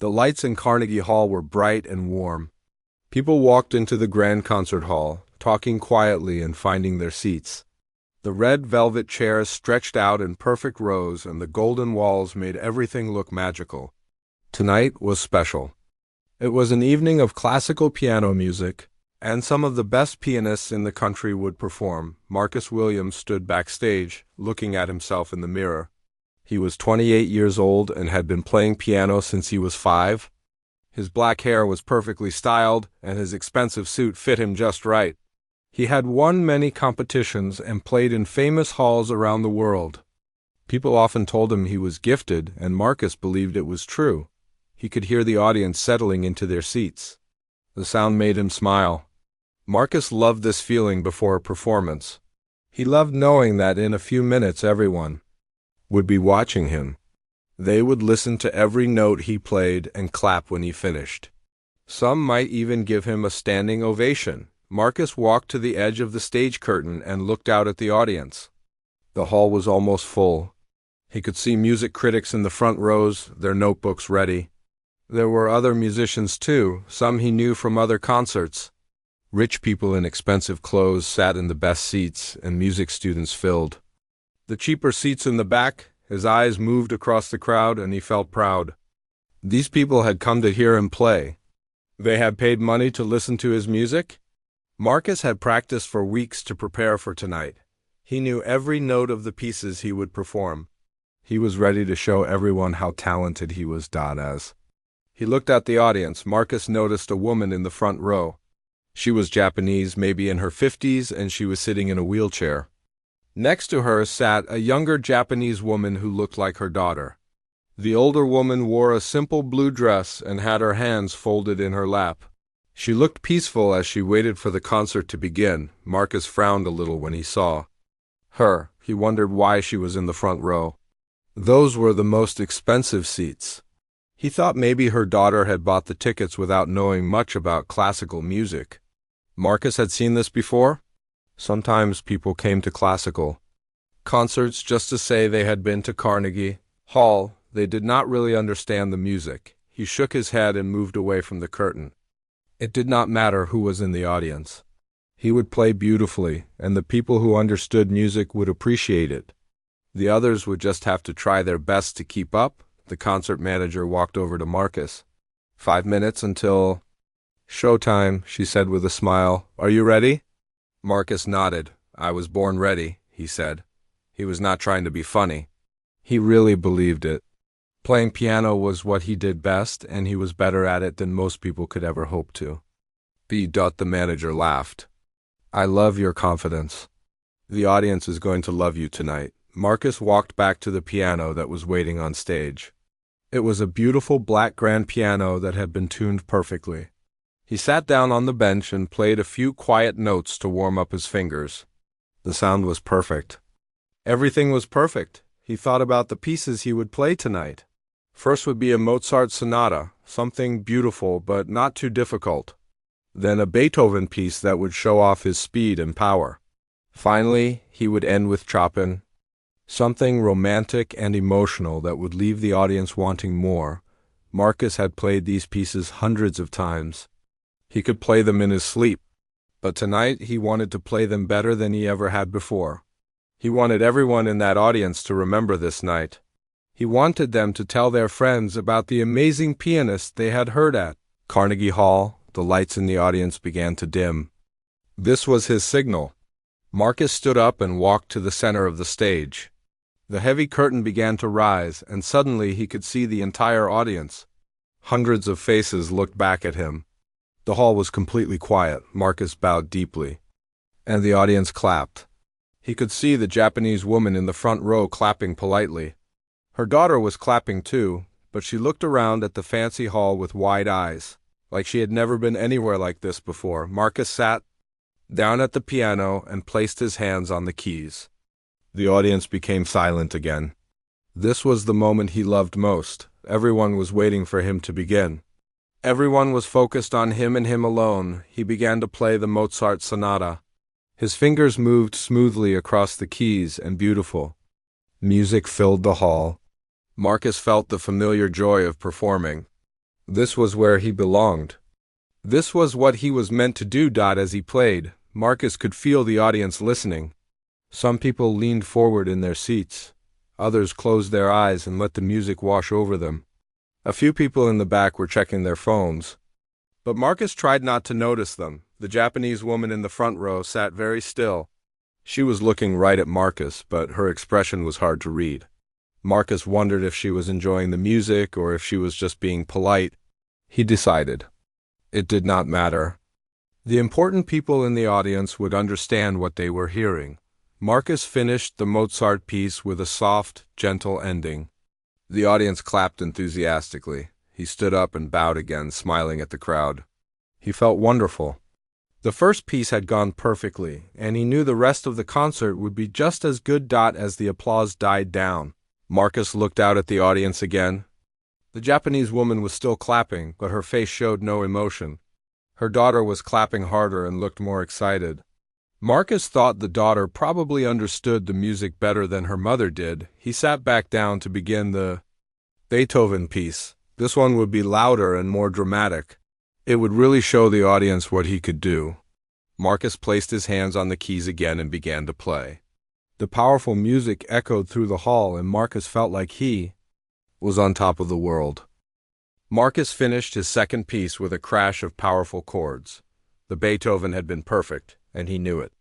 The lights in Carnegie Hall were bright and warm. People walked into the grand concert hall, talking quietly and finding their seats. The red velvet chairs stretched out in perfect rows, and the golden walls made everything look magical. Tonight was special. It was an evening of classical piano music, and some of the best pianists in the country would perform. Marcus Williams stood backstage, looking at himself in the mirror. He was 28 years old and had been playing piano since he was 5. His black hair was perfectly styled, and his expensive suit fit him just right. He had won many competitions and played in famous halls around the world. People often told him he was gifted, and Marcus believed it was true. He could hear the audience settling into their seats. The sound made him smile. Marcus loved this feeling before a performance. He loved knowing that in a few minutes everyone would be watching him. They would listen to every note he played and clap when he finished. Some might even give him a standing ovation. Marcus walked to the edge of the stage curtain and looked out at the audience. The hall was almost full. He could see music critics in the front rows, their notebooks ready. There were other musicians too, some he knew from other concerts. Rich people in expensive clothes sat in the best seats, and music students filled the cheaper seats in the back. His eyes moved across the crowd, and he felt proud. These people had come to hear him play. They had paid money to listen to his music. Marcus had practiced for weeks to prepare for tonight. He knew every note of the pieces he would perform. He was ready to show everyone how talented he was. As he looked at the audience, Marcus noticed a woman in the front row. She was Japanese, maybe in her 50s, and she was sitting in a wheelchair. Next to her sat a younger Japanese woman who looked like her daughter. The older woman wore a simple blue dress and had her hands folded in her lap. She looked peaceful as she waited for the concert to begin. Marcus frowned a little when he saw her. He wondered why she was in the front row. Those were the most expensive seats. He thought maybe her daughter had bought the tickets without knowing much about classical music. Marcus had seen this before. Sometimes people came to classical concerts just to say they had been to Carnegie Hall. They did not really understand the music. He shook his head and moved away from the curtain. It did not matter who was in the audience. He would play beautifully, and the people who understood music would appreciate it. The others would just have to try their best to keep up. The concert manager walked over to Marcus. 5 minutes until showtime, she said with a smile. Are you ready? Marcus nodded. I was born ready, he said. He was not trying to be funny. He really believed it. Playing piano was what he did best, and he was better at it than most people could ever hope to. The manager laughed. I love your confidence. The audience is going to love you tonight. Marcus walked back to the piano that was waiting on stage. It was a beautiful black grand piano that had been tuned perfectly. He sat down on the bench and played a few quiet notes to warm up his fingers. The sound was perfect. Everything was perfect. He thought about the pieces he would play tonight. First would be a Mozart sonata, something beautiful but not too difficult. Then a Beethoven piece that would show off his speed and power. Finally, he would end with Chopin, something romantic and emotional that would leave the audience wanting more. Marcus had played these pieces hundreds of times. He could play them in his sleep, but tonight he wanted to play them better than he ever had before. He wanted everyone in that audience to remember this night. He wanted them to tell their friends about the amazing pianist they had heard at Carnegie Hall. The lights in the audience began to dim. This was his signal. Marcus stood up and walked to the center of the stage. The heavy curtain began to rise, and suddenly he could see the entire audience. Hundreds of faces looked back at him. The hall was completely quiet. Marcus bowed deeply, and the audience clapped. He could see the Japanese woman in the front row clapping politely. Her daughter was clapping too, but she looked around at the fancy hall with wide eyes, like she had never been anywhere like this before. Marcus sat down at the piano and placed his hands on the keys. The audience became silent again. This was the moment he loved most. Everyone was waiting for him to begin. Everyone was focused on him and him alone. He began to play the Mozart sonata. His fingers moved smoothly across the keys, and beautiful music filled the hall. Marcus felt the familiar joy of performing. This was where he belonged. This was what he was meant to do. As he played, Marcus could feel the audience listening. Some people leaned forward in their seats. Others closed their eyes and let the music wash over them. A few people in the back were checking their phones. But Marcus tried not to notice them. The Japanese woman in the front row sat very still. She was looking right at Marcus, but her expression was hard to read. Marcus wondered if she was enjoying the music or if she was just being polite. He decided. It did not matter. The important people in the audience would understand what they were hearing. Marcus finished the Mozart piece with a soft, gentle ending. The audience clapped enthusiastically. He stood up and bowed again, smiling at the crowd. He felt wonderful. The first piece had gone perfectly, and he knew the rest of the concert would be just as good. As the applause died down, Marcus looked out at the audience again. The Japanese woman was still clapping, but her face showed no emotion. Her daughter was clapping harder and looked more excited. Marcus thought the daughter probably understood the music better than her mother did. He sat back down to begin the Beethoven piece. This one would be louder and more dramatic. It would really show the audience what he could do. Marcus placed his hands on the keys again and began to play. The powerful music echoed through the hall, and Marcus felt like he was on top of the world. Marcus finished his second piece with a crash of powerful chords. The Beethoven had been perfect, and he knew it.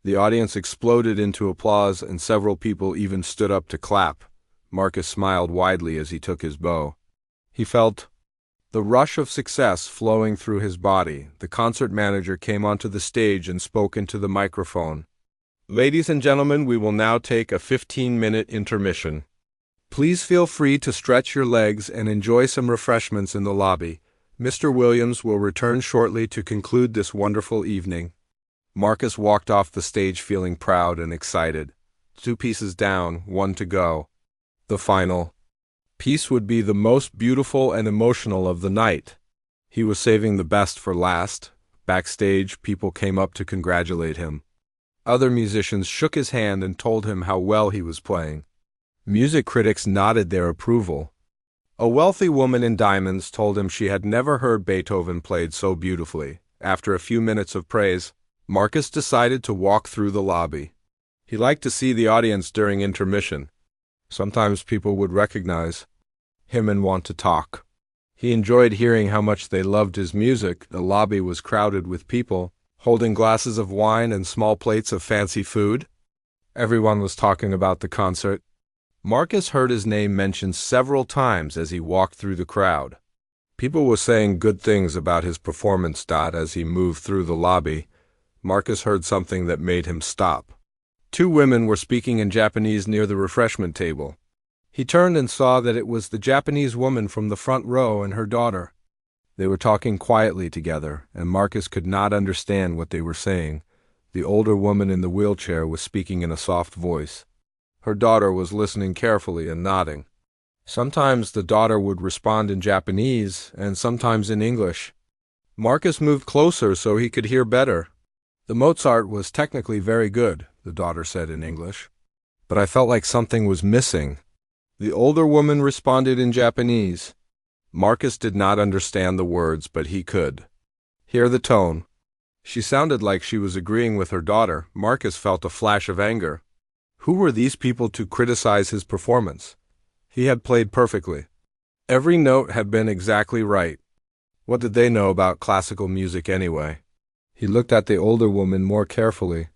The audience exploded into applause, and several people even stood up to clap. Marcus smiled widely as he took his bow. He felt the rush of success flowing through his body. The concert manager came onto the stage and spoke into the microphone. "Ladies and gentlemen, we will now take a 15-minute intermission. Please feel free to stretch your legs and enjoy some refreshments in the lobby. Mr. Williams will return shortly to conclude this wonderful evening." Marcus walked off the stage feeling proud and excited. 2 pieces down, 1 to go. The final piece would be the most beautiful and emotional of the night. He was saving the best for last. Backstage, people came up to congratulate him. Other musicians shook his hand and told him how well he was playing. Music critics nodded their approval. A wealthy woman in diamonds told him she had never heard Beethoven played so beautifully. After a few minutes of praise, Marcus decided to walk through the lobby. He liked to see the audience during intermission. Sometimes people would recognize him and want to talk. He enjoyed hearing how much they loved his music. The lobby was crowded with people, holding glasses of wine and small plates of fancy food. Everyone was talking about the concert. Marcus heard his name mentioned several times as he walked through the crowd. People were saying good things about his performance. As he moved through the lobby, Marcus heard something that made him stop. 2 women were speaking in Japanese near the refreshment table. He turned and saw that it was the Japanese woman from the front row and her daughter. They were talking quietly together, and Marcus could not understand what they were saying. The older woman in the wheelchair was speaking in a soft voice. Her daughter was listening carefully and nodding. Sometimes the daughter would respond in Japanese, and sometimes in English. Marcus moved closer so he could hear better. "The Mozart was technically very good," the daughter said in English. "But I felt like something was missing." The older woman responded in Japanese. Marcus did not understand the words, but he could hear the tone. She sounded like she was agreeing with her daughter. Marcus felt a flash of anger. Who were these people to criticize his performance? He had played perfectly. Every note had been exactly right. What did they know about classical music anyway? He looked at the older woman more carefully.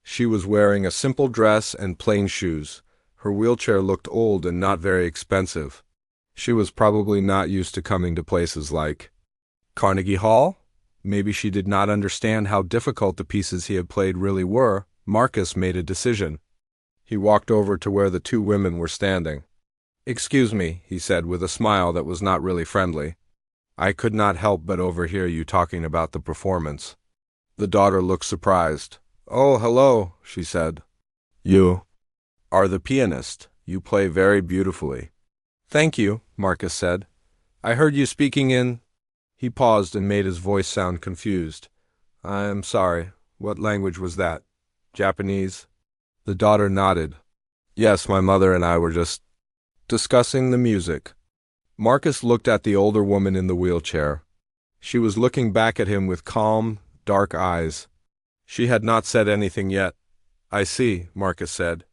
She was wearing a simple dress and plain shoes. Her wheelchair looked old and not very expensive. She was probably not used to coming to places like Carnegie Hall. Maybe she did not understand how difficult the pieces he had played really were. Marcus made a decision. He walked over to where the 2 women were standing. "Excuse me," he said with a smile that was not really friendly. "I could not help but overhear you talking about the performance." The daughter looked surprised. "Oh, hello," she said. "You are the pianist. You play very beautifully." "Thank you," Marcus said. "I heard you speaking in—" He paused and made his voice sound confused. "I'm sorry. What language was that? Japanese?" The daughter nodded. "Yes, my mother and I were just discussing the music." Marcus looked at the older woman in the wheelchair. She was looking back at him with calm, dark eyes. She had not said anything yet. "I see," Marcus said.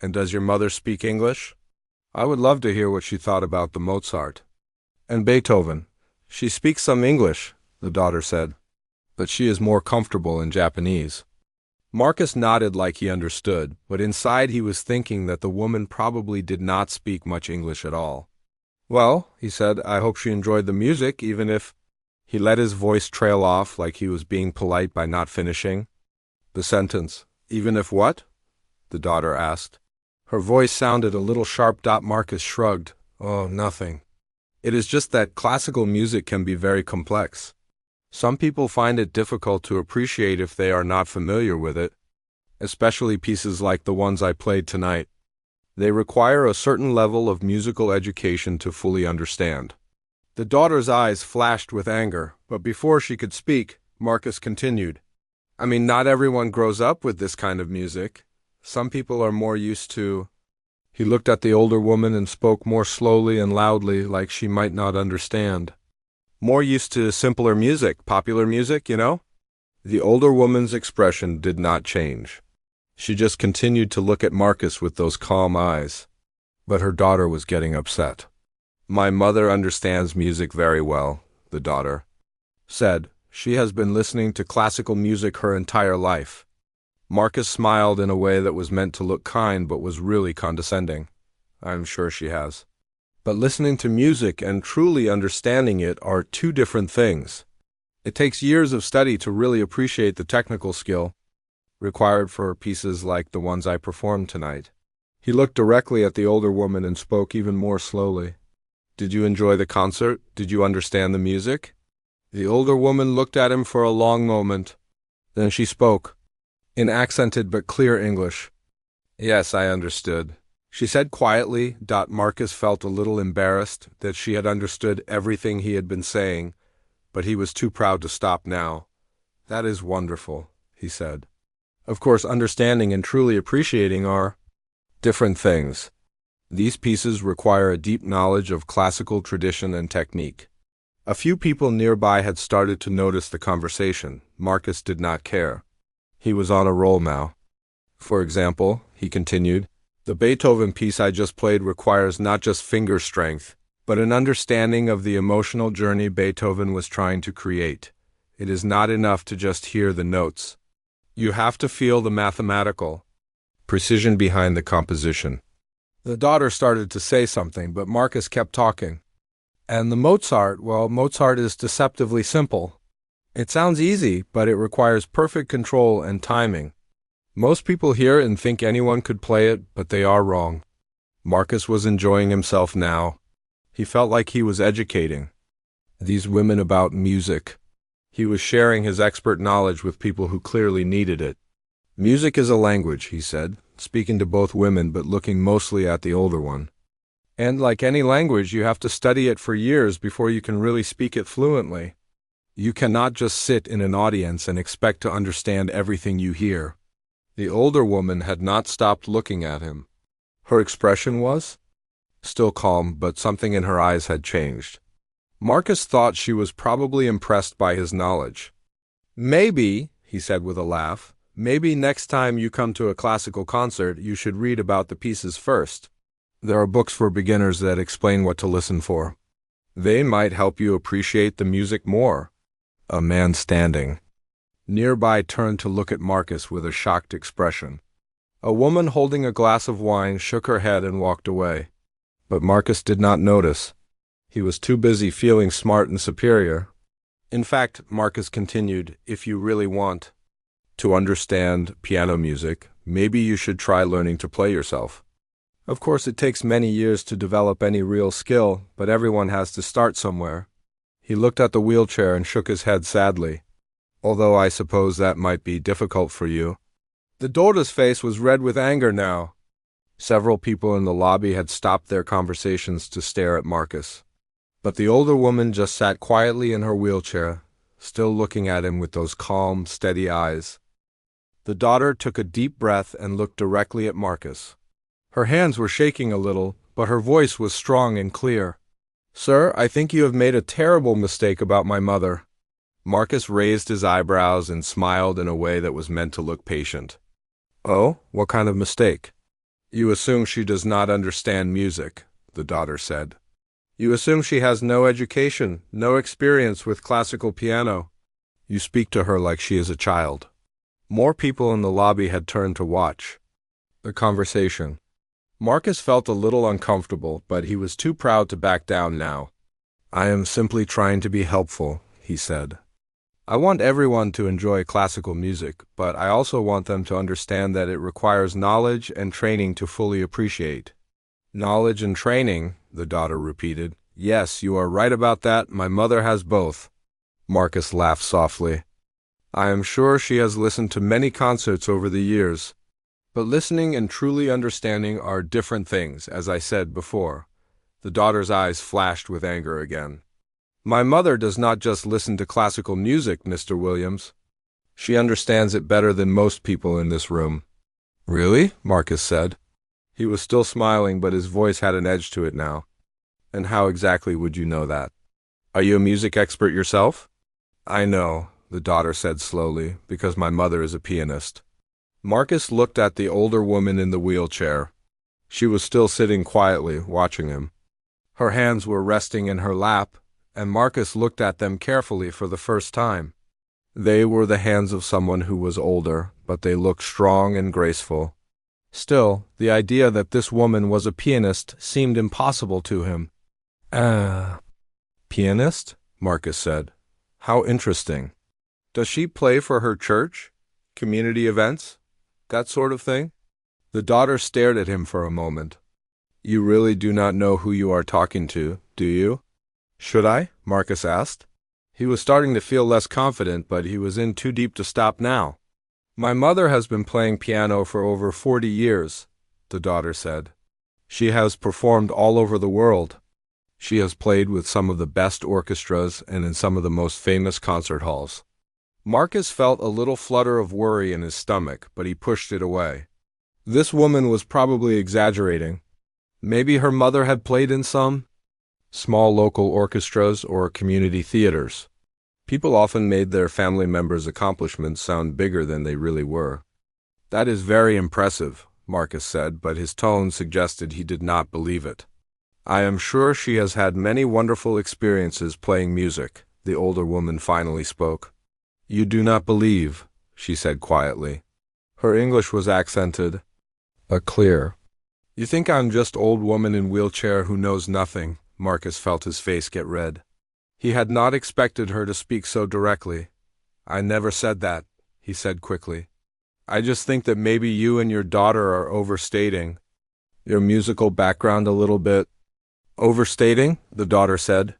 "And does your mother speak English?" I would love to hear what she thought about the Mozart. And Beethoven. She speaks some English, the daughter said. But she is more comfortable in Japanese. Marcus nodded like he understood, but inside he was thinking that the woman probably did not speak much English at all. "Well," he said, "I hope she enjoyed the music, even if—" He let his voice trail off like he was being polite by not finishing the sentence. "Even if what?" the daughter asked. Her voice sounded a little sharp. Marcus shrugged. "Oh, nothing. It is just that classical music can be very complex. Some people find it difficult to appreciate if they are not familiar with it, especially pieces like the ones I played tonight. They require a certain level of musical education to fully understand." The daughter's eyes flashed with anger, but before she could speak, Marcus continued. "I mean, not everyone grows up with this kind of music. Some people are more used to—" He looked at the older woman and spoke more slowly and loudly, like she might not understand. "More used to simpler music, popular music, you know?" The older woman's expression did not change. She just continued to look at Marcus with those calm eyes. But her daughter was getting upset. "My mother understands music very well," the daughter said. "She has been listening to classical music her entire life." Marcus smiled in a way that was meant to look kind but was really condescending. "I'm sure she has. But listening to music and truly understanding it are two different things. It takes years of study to really appreciate the technical skill required for pieces like the ones I performed tonight." He looked directly at the older woman and spoke even more slowly. "Did you enjoy the concert? Did you understand the music?" The older woman looked at him for a long moment. Then she spoke, in accented but clear English. "Yes, I understood," she said quietly. Marcus felt a little embarrassed that she had understood everything he had been saying, but he was too proud to stop now. "That is wonderful," he said. "Of course, understanding and truly appreciating are different things. These pieces require a deep knowledge of classical tradition and technique." A few people nearby had started to notice the conversation. Marcus did not care. He was on a roll now. "For example," he continued, "the Beethoven piece I just played requires not just finger strength, but an understanding of the emotional journey Beethoven was trying to create. It is not enough to just hear the notes. You have to feel the mathematical precision behind the composition." The daughter started to say something, but Marcus kept talking. "And the Mozart, well, Mozart is deceptively simple. It sounds easy, but it requires perfect control and timing. Most people hear it and think anyone could play it, but they are wrong." Marcus was enjoying himself now. He felt like he was educating these women about music. He was sharing his expert knowledge with people who clearly needed it. "Music is a language," he said, speaking to both women but looking mostly at the older one. "And like any language, you have to study it for years before you can really speak it fluently. You cannot just sit in an audience and expect to understand everything you hear." The older woman had not stopped looking at him. Her expression was still calm, but something in her eyes had changed. Marcus thought she was probably impressed by his knowledge. "Maybe," he said with a laugh, "maybe next time you come to a classical concert, you should read about the pieces first. There are books for beginners that explain what to listen for. They might help you appreciate the music more." A man standing nearby turned to look at Marcus with a shocked expression. A woman holding a glass of wine shook her head and walked away. But Marcus did not notice. He was too busy feeling smart and superior. "In fact," Marcus continued, "if you really want to understand piano music, maybe you should try learning to play yourself. Of course, it takes many years to develop any real skill, but everyone has to start somewhere." He looked at the wheelchair and shook his head sadly. "Although I suppose that might be difficult for you." The daughter's face was red with anger now. Several people in the lobby had stopped their conversations to stare at Marcus. But the older woman just sat quietly in her wheelchair, still looking at him with those calm, steady eyes. The daughter took a deep breath and looked directly at Marcus. Her hands were shaking a little, but her voice was strong and clear. Sir, I think you have made a terrible mistake about my mother. Marcus raised his eyebrows and smiled in a way that was meant to look patient. Oh, what kind of mistake? You assume she does not understand music, the daughter said. You assume she has no education, no experience with classical piano. You speak to her like she is a child. More people in the lobby had turned to watch the conversation. Marcus felt a little uncomfortable, but he was too proud to back down now. I am simply trying to be helpful, he said. I want everyone to enjoy classical music, but I also want them to understand that it requires knowledge and training to fully appreciate. Knowledge and training, the daughter repeated. Yes, you are right about that. My mother has both. Marcus laughed softly. I am sure she has listened to many concerts over the years. But listening and truly understanding are different things, as I said before. The daughter's eyes flashed with anger again. My mother does not just listen to classical music, Mr. Williams. She understands it better than most people in this room. Really? Marcus said. He was still smiling, but his voice had an edge to it now. And how exactly would you know that? Are you a music expert yourself? I know, the daughter said slowly, because my mother is a pianist. Marcus looked at the older woman in the wheelchair. She was still sitting quietly, watching him. Her hands were resting in her lap, and Marcus looked at them carefully for the first time. They were the hands of someone who was older, but they looked strong and graceful. Still, the idea that this woman was a pianist seemed impossible to him. Pianist? Marcus said. How interesting. Does she play for her church? Community events? That sort of thing? The daughter stared at him for a moment. You really do not know who you are talking to, do you? Should I? Marcus asked. He was starting to feel less confident, but he was in too deep to stop now. My mother has been playing piano for over 40 years, the daughter said. She has performed all over the world. She has played with some of the best orchestras and in some of the most famous concert halls. Marcus felt a little flutter of worry in his stomach, but he pushed it away. This woman was probably exaggerating. Maybe her mother had played in some small local orchestras or community theaters. People often made their family members' accomplishments sound bigger than they really were. That is very impressive, Marcus said, but his tone suggested he did not believe it. I am sure she has had many wonderful experiences playing music, the older woman finally spoke. You do not believe, she said quietly. Her English was accented, clear. You think I'm just old woman in wheelchair who knows nothing, Marcus felt his face get red. He had not expected her to speak so directly. I never said that, he said quickly. I just think that maybe you and your daughter are overstating your musical background a little bit. Overstating? The daughter said.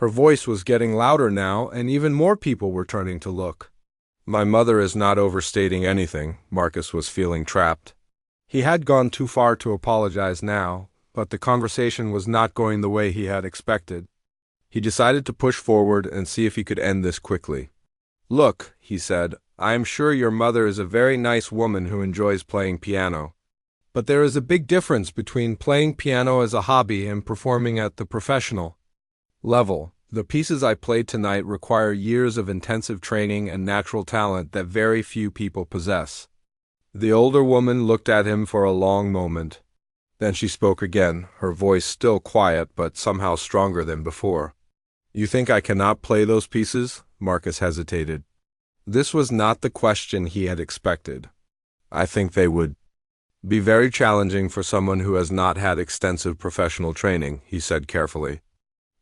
Her voice was getting louder now, and even more people were turning to look. My mother is not overstating anything, Marcus was feeling trapped. He had gone too far to apologize now, but the conversation was not going the way he had expected. He decided to push forward and see if he could end this quickly. Look, he said, I am sure your mother is a very nice woman who enjoys playing piano. But there is a big difference between playing piano as a hobby and performing at the professional level. The pieces I played tonight require years of intensive training and natural talent that very few people possess. The older woman looked at him for a long moment. Then she spoke again, her voice still quiet but somehow stronger than before. You think I cannot play those pieces? Marcus hesitated. This was not the question he had expected. I think they would be very challenging for someone who has not had extensive professional training, he said carefully.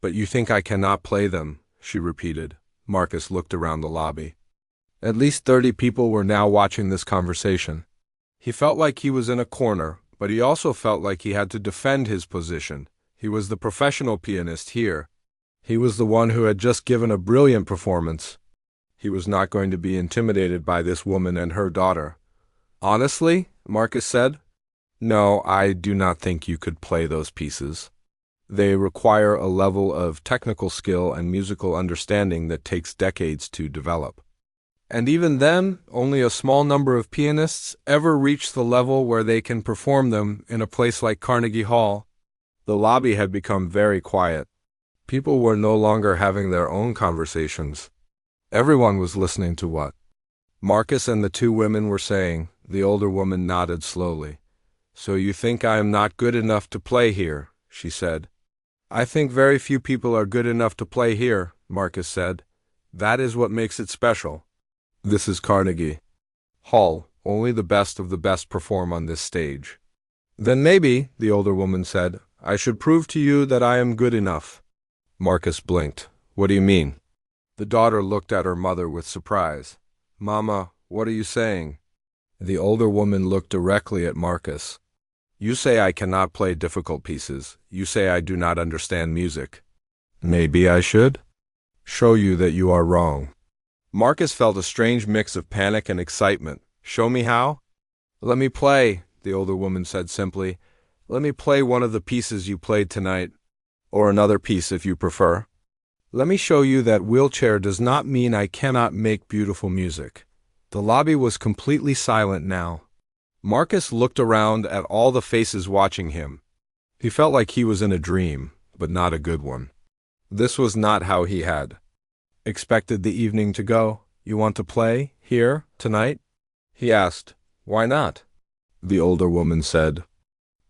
But you think I cannot play them, she repeated. Marcus looked around the lobby. At least 30 people were now watching this conversation. He felt like he was in a corner, but he also felt like he had to defend his position. He was the professional pianist here. He was the one who had just given a brilliant performance. He was not going to be intimidated by this woman and her daughter. Honestly, Marcus said, no, I do not think you could play those pieces. They require a level of technical skill and musical understanding that takes decades to develop. And even then, only a small number of pianists ever reach the level where they can perform them in a place like Carnegie Hall. The lobby had become very quiet. People were no longer having their own conversations. Everyone was listening to what Marcus and the two women were saying. The older woman nodded slowly. "So you think I am not good enough to play here," she said. "I think very few people are good enough to play here," Marcus said. "That is what makes it special. This is Carnegie Hall. Only the best of the best perform on this stage." "Then maybe," the older woman said, "I should prove to you that I am good enough." Marcus blinked. "What do you mean?" The daughter looked at her mother with surprise. "Mama, what are you saying?" The older woman looked directly at Marcus. "You say I cannot play difficult pieces. You say I do not understand music. Maybe I should show you that you are wrong." Marcus felt a strange mix of panic and excitement. "Show me how?" "Let me play," the older woman said simply. "Let me play one of the pieces you played tonight. Or another piece if you prefer. Let me show you that wheelchair does not mean I cannot make beautiful music." The lobby was completely silent now. Marcus looked around at all the faces watching him. He felt like he was in a dream, but not a good one. This was not how he had expected the evening to go. "You want to play here tonight?" he asked. "Why not?" the older woman said.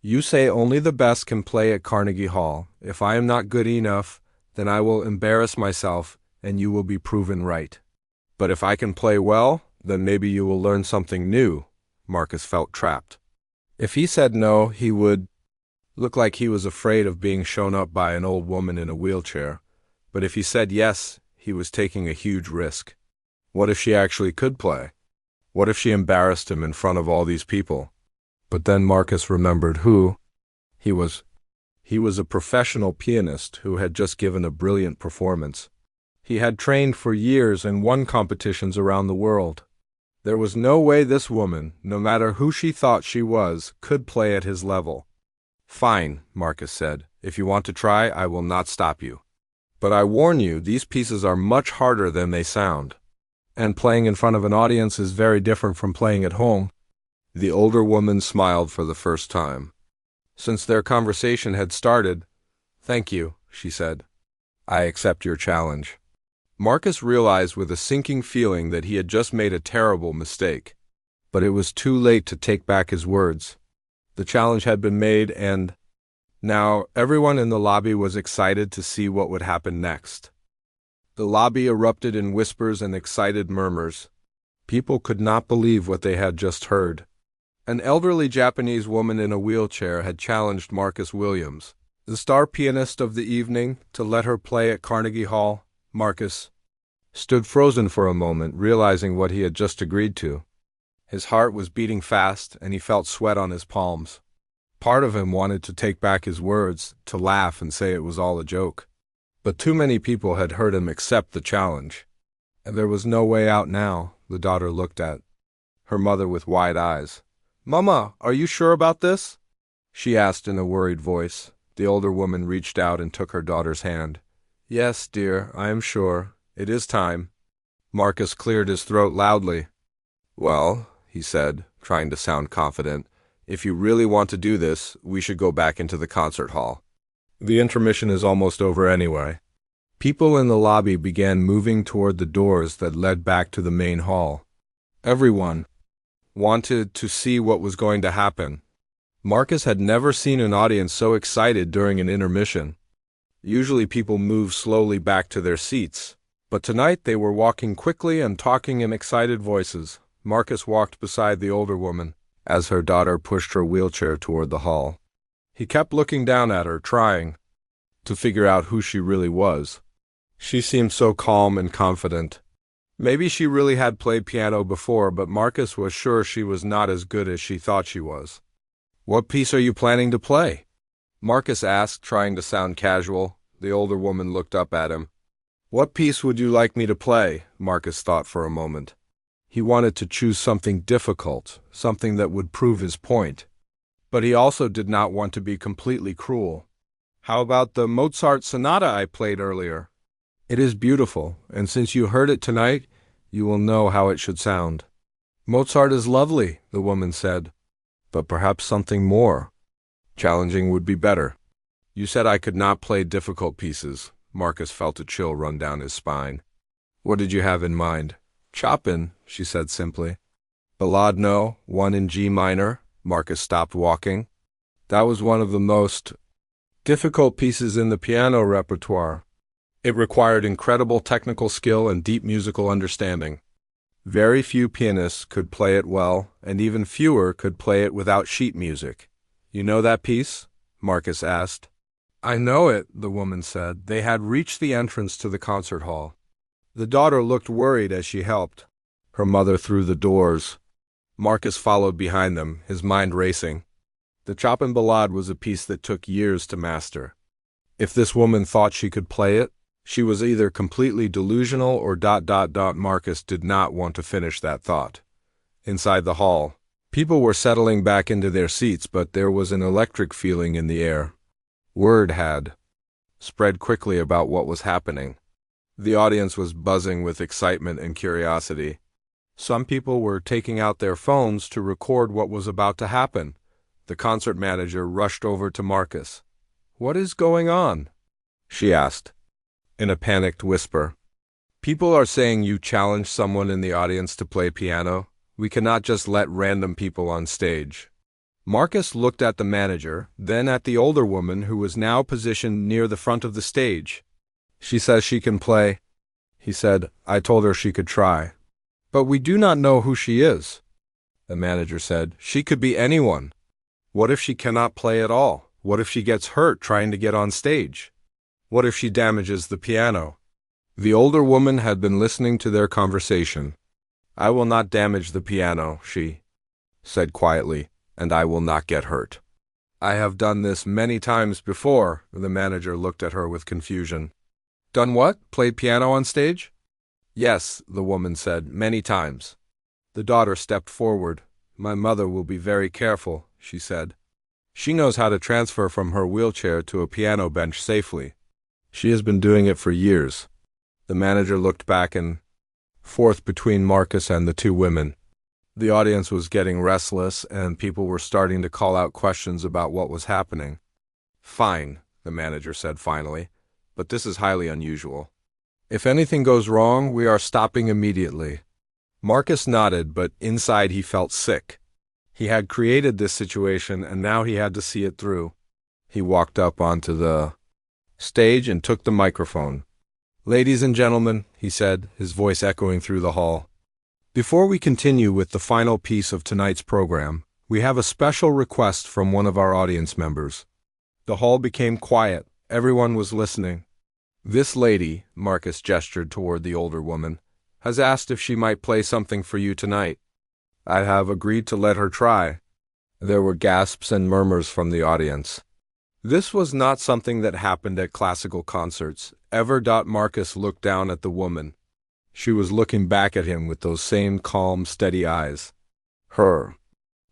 "You say only the best can play at Carnegie Hall. If I am not good enough, then I will embarrass myself and you will be proven right. But if I can play well, then maybe you will learn something new." Marcus felt trapped. If he said no, he would look like he was afraid of being shown up by an old woman in a wheelchair. But if he said yes, he was taking a huge risk. What if she actually could play? What if she embarrassed him in front of all these people? But then Marcus remembered who he was. He was a professional pianist who had just given a brilliant performance. He had trained for years and won competitions around the world. There was no way this woman, no matter who she thought she was, could play at his level. "Fine," Marcus said. "If you want to try, I will not stop you. But I warn you, these pieces are much harder than they sound. And playing in front of an audience is very different from playing at home." The older woman smiled for the first time. Since their conversation had started, "Thank you," she said. "I accept your challenge." Marcus realized with a sinking feeling that he had just made a terrible mistake. But it was too late to take back his words. The challenge had been made, and now everyone in the lobby was excited to see what would happen next. The lobby erupted in whispers and excited murmurs. People could not believe what they had just heard. An elderly Japanese woman in a wheelchair had challenged Marcus Williams, the star pianist of the evening, to let her play at Carnegie Hall. Marcus stood frozen for a moment, realizing what he had just agreed to. His heart was beating fast, and he felt sweat on his palms. Part of him wanted to take back his words, to laugh and say it was all a joke. But too many people had heard him accept the challenge. And there was no way out now. The daughter looked at her mother with wide eyes. "Mama, are you sure about this?" she asked in a worried voice. The older woman reached out and took her daughter's hand. "Yes, dear, I am sure. It is time." Marcus cleared his throat loudly. "Well," he said, trying to sound confident, "if you really want to do this, we should go back into the concert hall. The intermission is almost over anyway." People in the lobby began moving toward the doors that led back to the main hall. Everyone wanted to see what was going to happen. Marcus had never seen an audience so excited during an intermission. Usually people move slowly back to their seats, but tonight they were walking quickly and talking in excited voices. Marcus walked beside the older woman as her daughter pushed her wheelchair toward the hall. He kept looking down at her, trying to figure out who she really was. She seemed so calm and confident. Maybe she really had played piano before, but Marcus was sure she was not as good as she thought she was. "What piece are you planning to play?" Marcus asked, trying to sound casual. The older woman looked up at him. "What piece would you like me to play?" Marcus thought for a moment. He wanted to choose something difficult, something that would prove his point. But he also did not want to be completely cruel. "How about the Mozart sonata I played earlier? It is beautiful, and since you heard it tonight, you will know how it should sound." "Mozart is lovely," the woman said, "but perhaps something more challenging would be better." "You said I could not play difficult pieces. Marcus felt a chill run down his spine. What did you have in mind? Chopin, she said simply. Ballade no, one in G minor. Marcus stopped walking. That was one of the most difficult pieces in the piano repertoire. It required incredible technical skill and deep musical understanding. Very few pianists could play it well, and even fewer could play it without sheet music. You know that piece? Marcus asked. I know it, the woman said. They had reached the entrance to the concert hall. The daughter looked worried as she helped. Her mother through the doors. Marcus followed behind them, his mind racing. The Chopin Ballade was a piece that took years to master. If this woman thought she could play it, she was either completely delusional or ... Marcus did not want to finish that thought. Inside the hall, people were settling back into their seats, but there was an electric feeling in the air. Word had spread quickly about what was happening. The audience was buzzing with excitement and curiosity. Some people were taking out their phones to record what was about to happen. The concert manager rushed over to Marcus. "What is going on?" she asked, in a panicked whisper. "People are saying you challenged someone in the audience to play piano. We cannot just let random people on stage." Marcus looked at the manager, then at the older woman who was now positioned near the front of the stage. "She says she can play," he said. "I told her she could try." "But we do not know who she is," the manager said. "She could be anyone. What if she cannot play at all? What if she gets hurt trying to get on stage? What if she damages the piano?" The older woman had been listening to their conversation. "I will not damage the piano," she said quietly, "and I will not get hurt." "I have done this many times before." The manager looked at her with confusion. "Done what? Played piano on stage?" "Yes," the woman said, "many times." The daughter stepped forward. "My mother will be very careful," she said. "She knows how to transfer from her wheelchair to a piano bench safely. She has been doing it for years." The manager looked back and forth between Marcus and the two women. The audience was getting restless, and people were starting to call out questions about what was happening. "Fine," the manager said finally, "but this is highly unusual. If anything goes wrong, we are stopping immediately." Marcus nodded, but inside he felt sick. He had created this situation, and now he had to see it through. He walked up onto the stage and took the microphone. "Ladies and gentlemen," he said, his voice echoing through the hall. "Before we continue with the final piece of tonight's program, we have a special request from one of our audience members." The hall became quiet. Everyone was listening. "This lady," Marcus gestured toward the older woman, "has asked if she might play something for you tonight. I have agreed to let her try." There were gasps and murmurs from the audience. This was not something that happened at classical concerts. Ever. Marcus looked down at the woman. She was looking back at him with those same calm, steady eyes. Her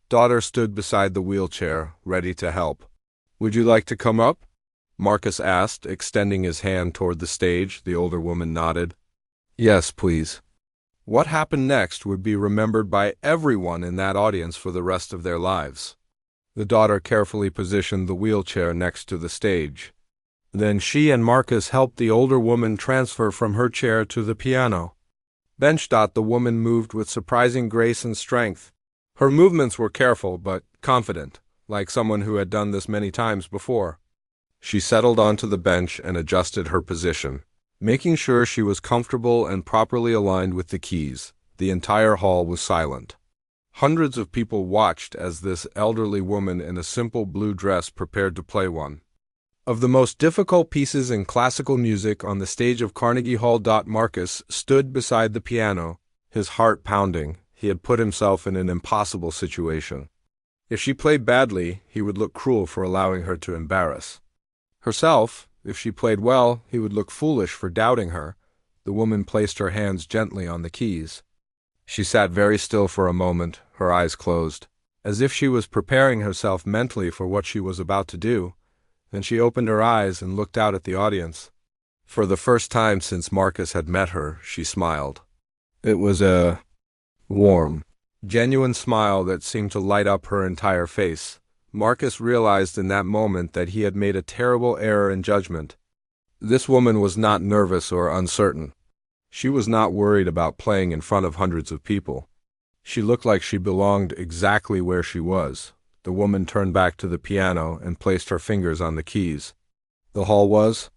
daughter stood beside the wheelchair, ready to help. "Would you like to come up?" Marcus asked, extending his hand toward the stage. The older woman nodded. "Yes, please." What happened next would be remembered by everyone in that audience for the rest of their lives. The daughter carefully positioned the wheelchair next to the stage. Then she and Marcus helped the older woman transfer from her chair to the piano. Bench. The woman moved with surprising grace and strength. Her movements were careful but confident, like someone who had done this many times before. She settled onto the bench and adjusted her position, making sure she was comfortable and properly aligned with the keys. The entire hall was silent. Hundreds of people watched as this elderly woman in a simple blue dress prepared to play one of the most difficult pieces in classical music on the stage of Carnegie Hall. Marcus stood beside the piano, his heart pounding. He had put himself in an impossible situation. If she played badly, he would look cruel for allowing her to embarrass herself. If she played well, he would look foolish for doubting her. The woman placed her hands gently on the keys. She sat very still for a moment, her eyes closed, as if she was preparing herself mentally for what she was about to do. Then she opened her eyes and looked out at the audience. For the first time since Marcus had met her, she smiled. It was a warm, genuine smile that seemed to light up her entire face. Marcus realized in that moment that he had made a terrible error in judgment. This woman was not nervous or uncertain. She was not worried about playing in front of hundreds of people. She looked like she belonged exactly where she was. The woman turned back to the piano and placed her fingers on the keys. The hall was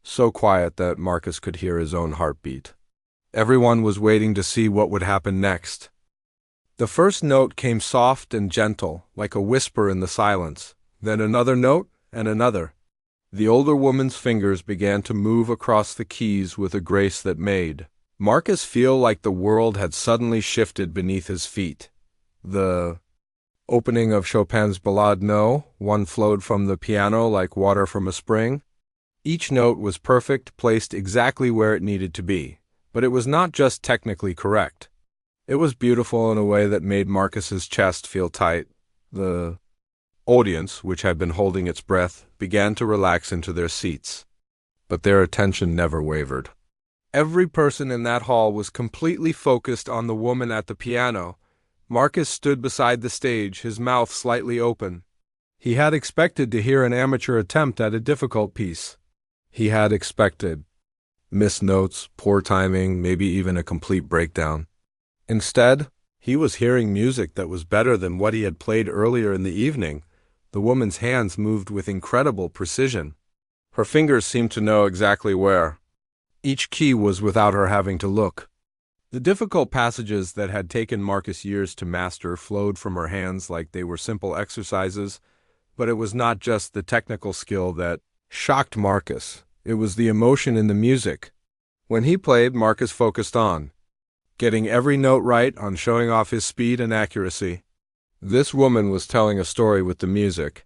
so quiet that Marcus could hear his own heartbeat. Everyone was waiting to see what would happen next. The first note came soft and gentle, like a whisper in the silence. Then another note and another. The older woman's fingers began to move across the keys with a grace that made Marcus feel like the world had suddenly shifted beneath his feet. The opening of Chopin's Ballade No. 1 flowed from the piano like water from a spring. Each note was perfect, placed exactly where it needed to be. But it was not just technically correct. It was beautiful in a way that made Marcus's chest feel tight. The audience, which had been holding its breath, began to relax into their seats. But their attention never wavered. Every person in that hall was completely focused on the woman at the piano. Marcus stood beside the stage, his mouth slightly open. He had expected to hear an amateur attempt at a difficult piece. He had expected missed notes, poor timing, maybe even a complete breakdown. Instead, he was hearing music that was better than what he had played earlier in the evening. The woman's hands moved with incredible precision. Her fingers seemed to know exactly where. Each key was without her having to look. The difficult passages that had taken Marcus years to master flowed from her hands like they were simple exercises, but it was not just the technical skill that shocked Marcus. It was the emotion in the music. When he played, Marcus focused on getting every note right, on showing off his speed and accuracy. This woman was telling a story with the music.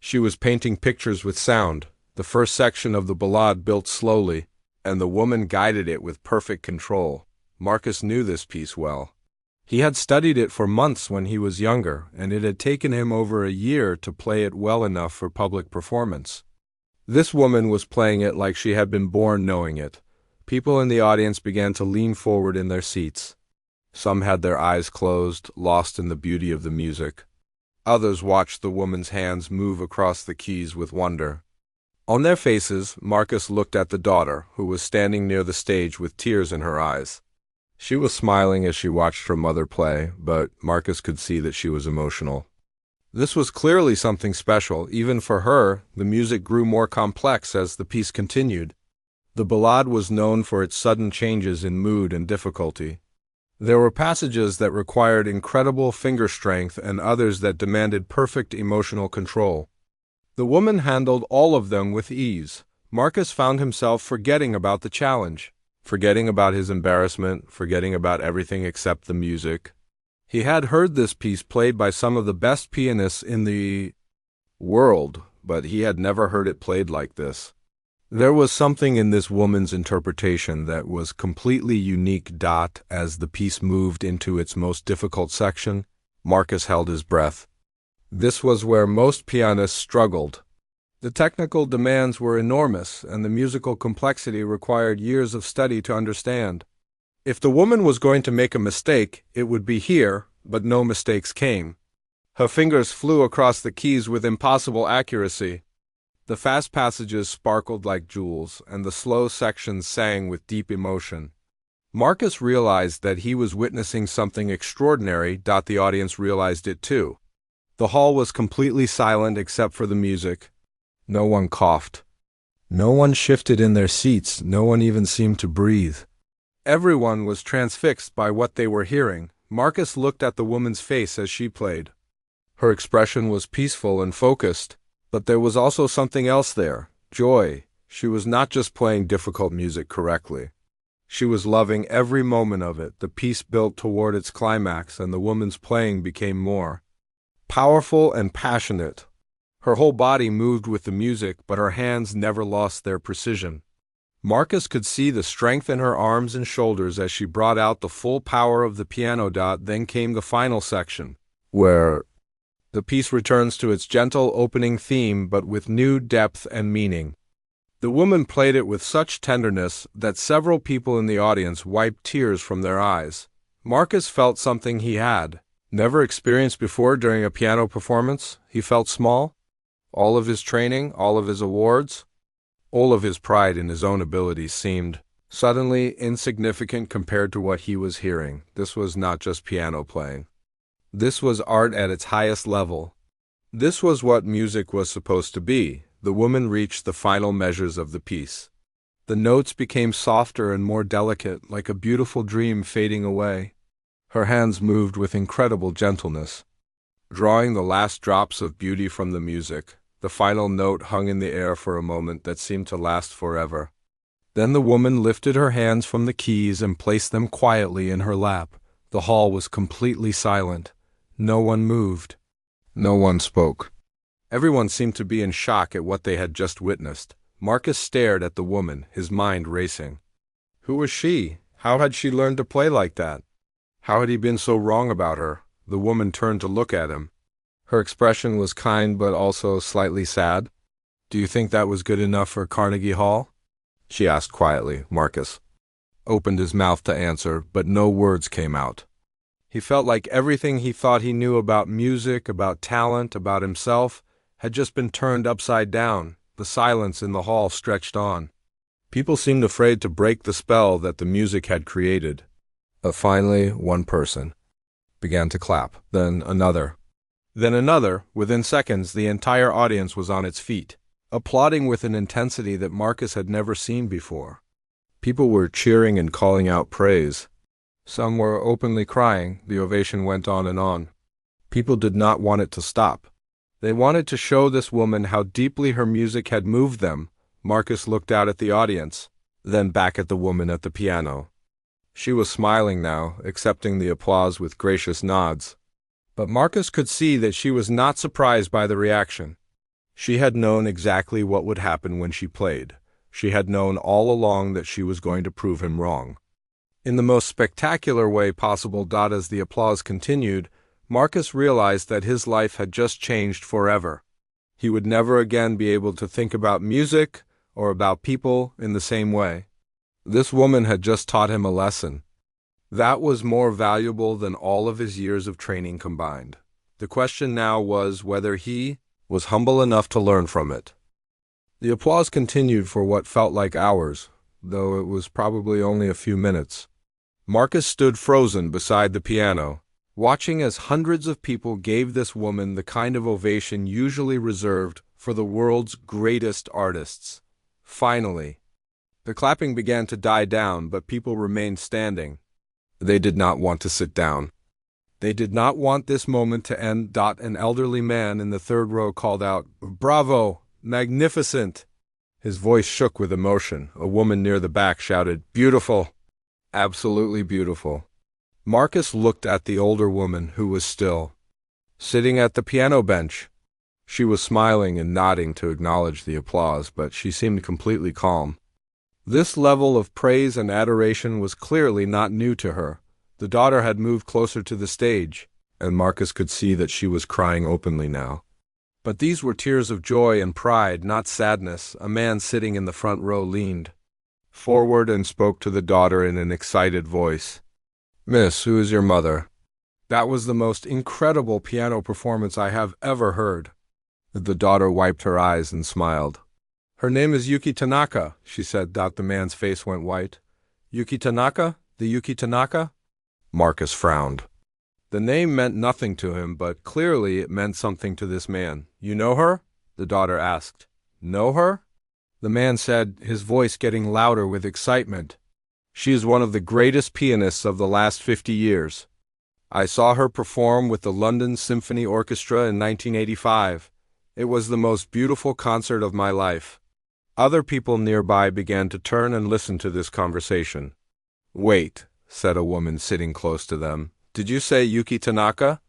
She was painting pictures with sound. The first section of the ballade built slowly, and the woman guided it with perfect control. Marcus knew this piece well. He had studied it for months when he was younger, and it had taken him over a year to play it well enough for public performance. This woman was playing it like she had been born knowing it. People in the audience began to lean forward in their seats. Some had their eyes closed, lost in the beauty of the music. Others watched the woman's hands move across the keys with wonder. On their faces, Marcus looked at the daughter, who was standing near the stage with tears in her eyes. She was smiling as she watched her mother play, but Marcus could see that she was emotional. This was clearly something special. Even for her, the music grew more complex as the piece continued. The ballade was known for its sudden changes in mood and difficulty. There were passages that required incredible finger strength and others that demanded perfect emotional control. The woman handled all of them with ease. Marcus found himself forgetting about the challenge, forgetting about his embarrassment, forgetting about everything except the music. He had heard this piece played by some of the best pianists in the world, but he had never heard it played like this. There was something in this woman's interpretation that was completely unique. As the piece moved into its most difficult section, Marcus held his breath. This was where most pianists struggled. The technical demands were enormous, and the musical complexity required years of study to understand. If the woman was going to make a mistake, it would be here, but no mistakes came. Her fingers flew across the keys with impossible accuracy. The fast passages sparkled like jewels, and the slow sections sang with deep emotion. Marcus realized that he was witnessing something extraordinary. The audience realized it too. The hall was completely silent except for the music. No one coughed. No one shifted in their seats. No one even seemed to breathe. Everyone was transfixed by what they were hearing. Marcus looked at the woman's face as she played. Her expression was peaceful and focused, but there was also something else there, joy. She was not just playing difficult music correctly. She was loving every moment of it. The piece built toward its climax, and the woman's playing became more powerful and passionate. Her whole body moved with the music, but her hands never lost their precision. Marcus could see the strength in her arms and shoulders as she brought out the full power of the piano. Then came the final section, where the piece returns to its gentle opening theme but with new depth and meaning. The woman played it with such tenderness that several people in the audience wiped tears from their eyes. Marcus felt something he had never experienced before during a piano performance. He felt small. All of his training, all of his awards, All of his pride in his own abilities seemed suddenly insignificant compared to what he was hearing. This was not just piano playing. This was art at its highest level. This was what music was supposed to be. The woman reached the final measures of the piece. The notes became softer and more delicate, like a beautiful dream fading away. Her hands moved with incredible gentleness, drawing the last drops of beauty from the music. The final note hung in the air for a moment that seemed to last forever. Then the woman lifted her hands from the keys and placed them quietly in her lap. The hall was completely silent. No one moved. No one spoke. Everyone seemed to be in shock at what they had just witnessed. Marcus stared at the woman, his mind racing. Who was she? How had she learned to play like that? How had he been so wrong about her? The woman turned to look at him. Her expression was kind but also slightly sad. Do you think that was good enough for Carnegie Hall? She asked quietly. Marcus opened his mouth to answer, but no words came out. He felt like everything he thought he knew about music, about talent, about himself, had just been turned upside down. The silence in the hall stretched on. People seemed afraid to break the spell that the music had created. Finally, one person began to clap, then another. Then another. Within seconds, the entire audience was on its feet, applauding with an intensity that Marcus had never seen before. People were cheering and calling out praise. Some were openly crying. The ovation went on and on. People did not want it to stop. They wanted to show this woman how deeply her music had moved them. Marcus looked out at the audience, then back at the woman at the piano. She was smiling now, accepting the applause with gracious nods. But Marcus could see that she was not surprised by the reaction. She had known exactly what would happen when she played. She had known all along that she was going to prove him wrong. In the most spectacular way possible, as the applause continued, Marcus realized that his life had just changed forever. He would never again be able to think about music or about people in the same way. This woman had just taught him a lesson. That was more valuable than all of his years of training combined. The question now was whether he was humble enough to learn from it. The applause continued for what felt like hours, though it was probably only a few minutes. Marcus stood frozen beside the piano, watching as hundreds of people gave this woman the kind of ovation usually reserved for the world's greatest artists. Finally, the clapping began to die down, but people remained standing. They did not want to sit down. They did not want this moment to end. An elderly man in the third row called out, "Bravo! Magnificent!" His voice shook with emotion. A woman near the back shouted, "Beautiful! Absolutely beautiful." Marcus looked at the older woman, who was still sitting at the piano bench. She was smiling and nodding to acknowledge the applause, but she seemed completely calm. This level of praise and adoration was clearly not new to her. The daughter had moved closer to the stage, and Marcus could see that she was crying openly now. But these were tears of joy and pride, not sadness. A man sitting in the front row leaned forward and spoke to the daughter in an excited voice. "Miss, who is your mother?" "That was the most incredible piano performance I have ever heard." The daughter wiped her eyes and smiled. "Her name is Yuki Tanaka," she said. The man's face went white. "Yuki Tanaka? The Yuki Tanaka?" Marcus frowned. The name meant nothing to him, but clearly it meant something to this man. "You know her?" the daughter asked. "Know her?" The man said, his voice getting louder with excitement. "She is one of the greatest pianists of the last 50 years. I saw her perform with the London Symphony Orchestra in 1985. It was the most beautiful concert of my life." Other people nearby began to turn and listen to this conversation. "Wait," said a woman sitting close to them. "Did you say Yuki Tanaka?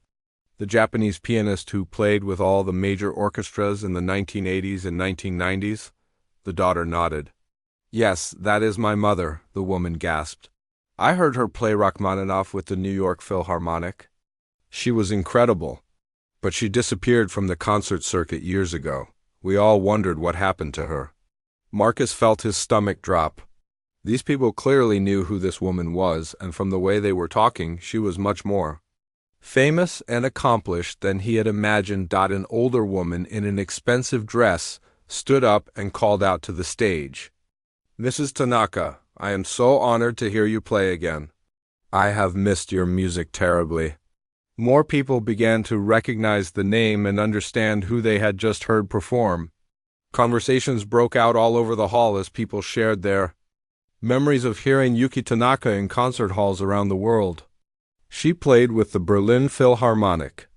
The Japanese pianist who played with all the major orchestras in the 1980s and 1990s? The daughter nodded. "Yes, that is my mother," the woman gasped. "I heard her play Rachmaninoff with the New York Philharmonic. She was incredible. But she disappeared from the concert circuit years ago. We all wondered what happened to her." Marcus felt his stomach drop. These people clearly knew who this woman was, and from the way they were talking, she was much more famous and accomplished than he had imagined. An older woman in an expensive dress stood up and called out to the stage. "Mrs. Tanaka, I am so honored to hear you play again. I have missed your music terribly." More people began to recognize the name and understand who they had just heard perform. Conversations broke out all over the hall as people shared their memories of hearing Yuki Tanaka in concert halls around the world. She played with the Berlin Philharmonic.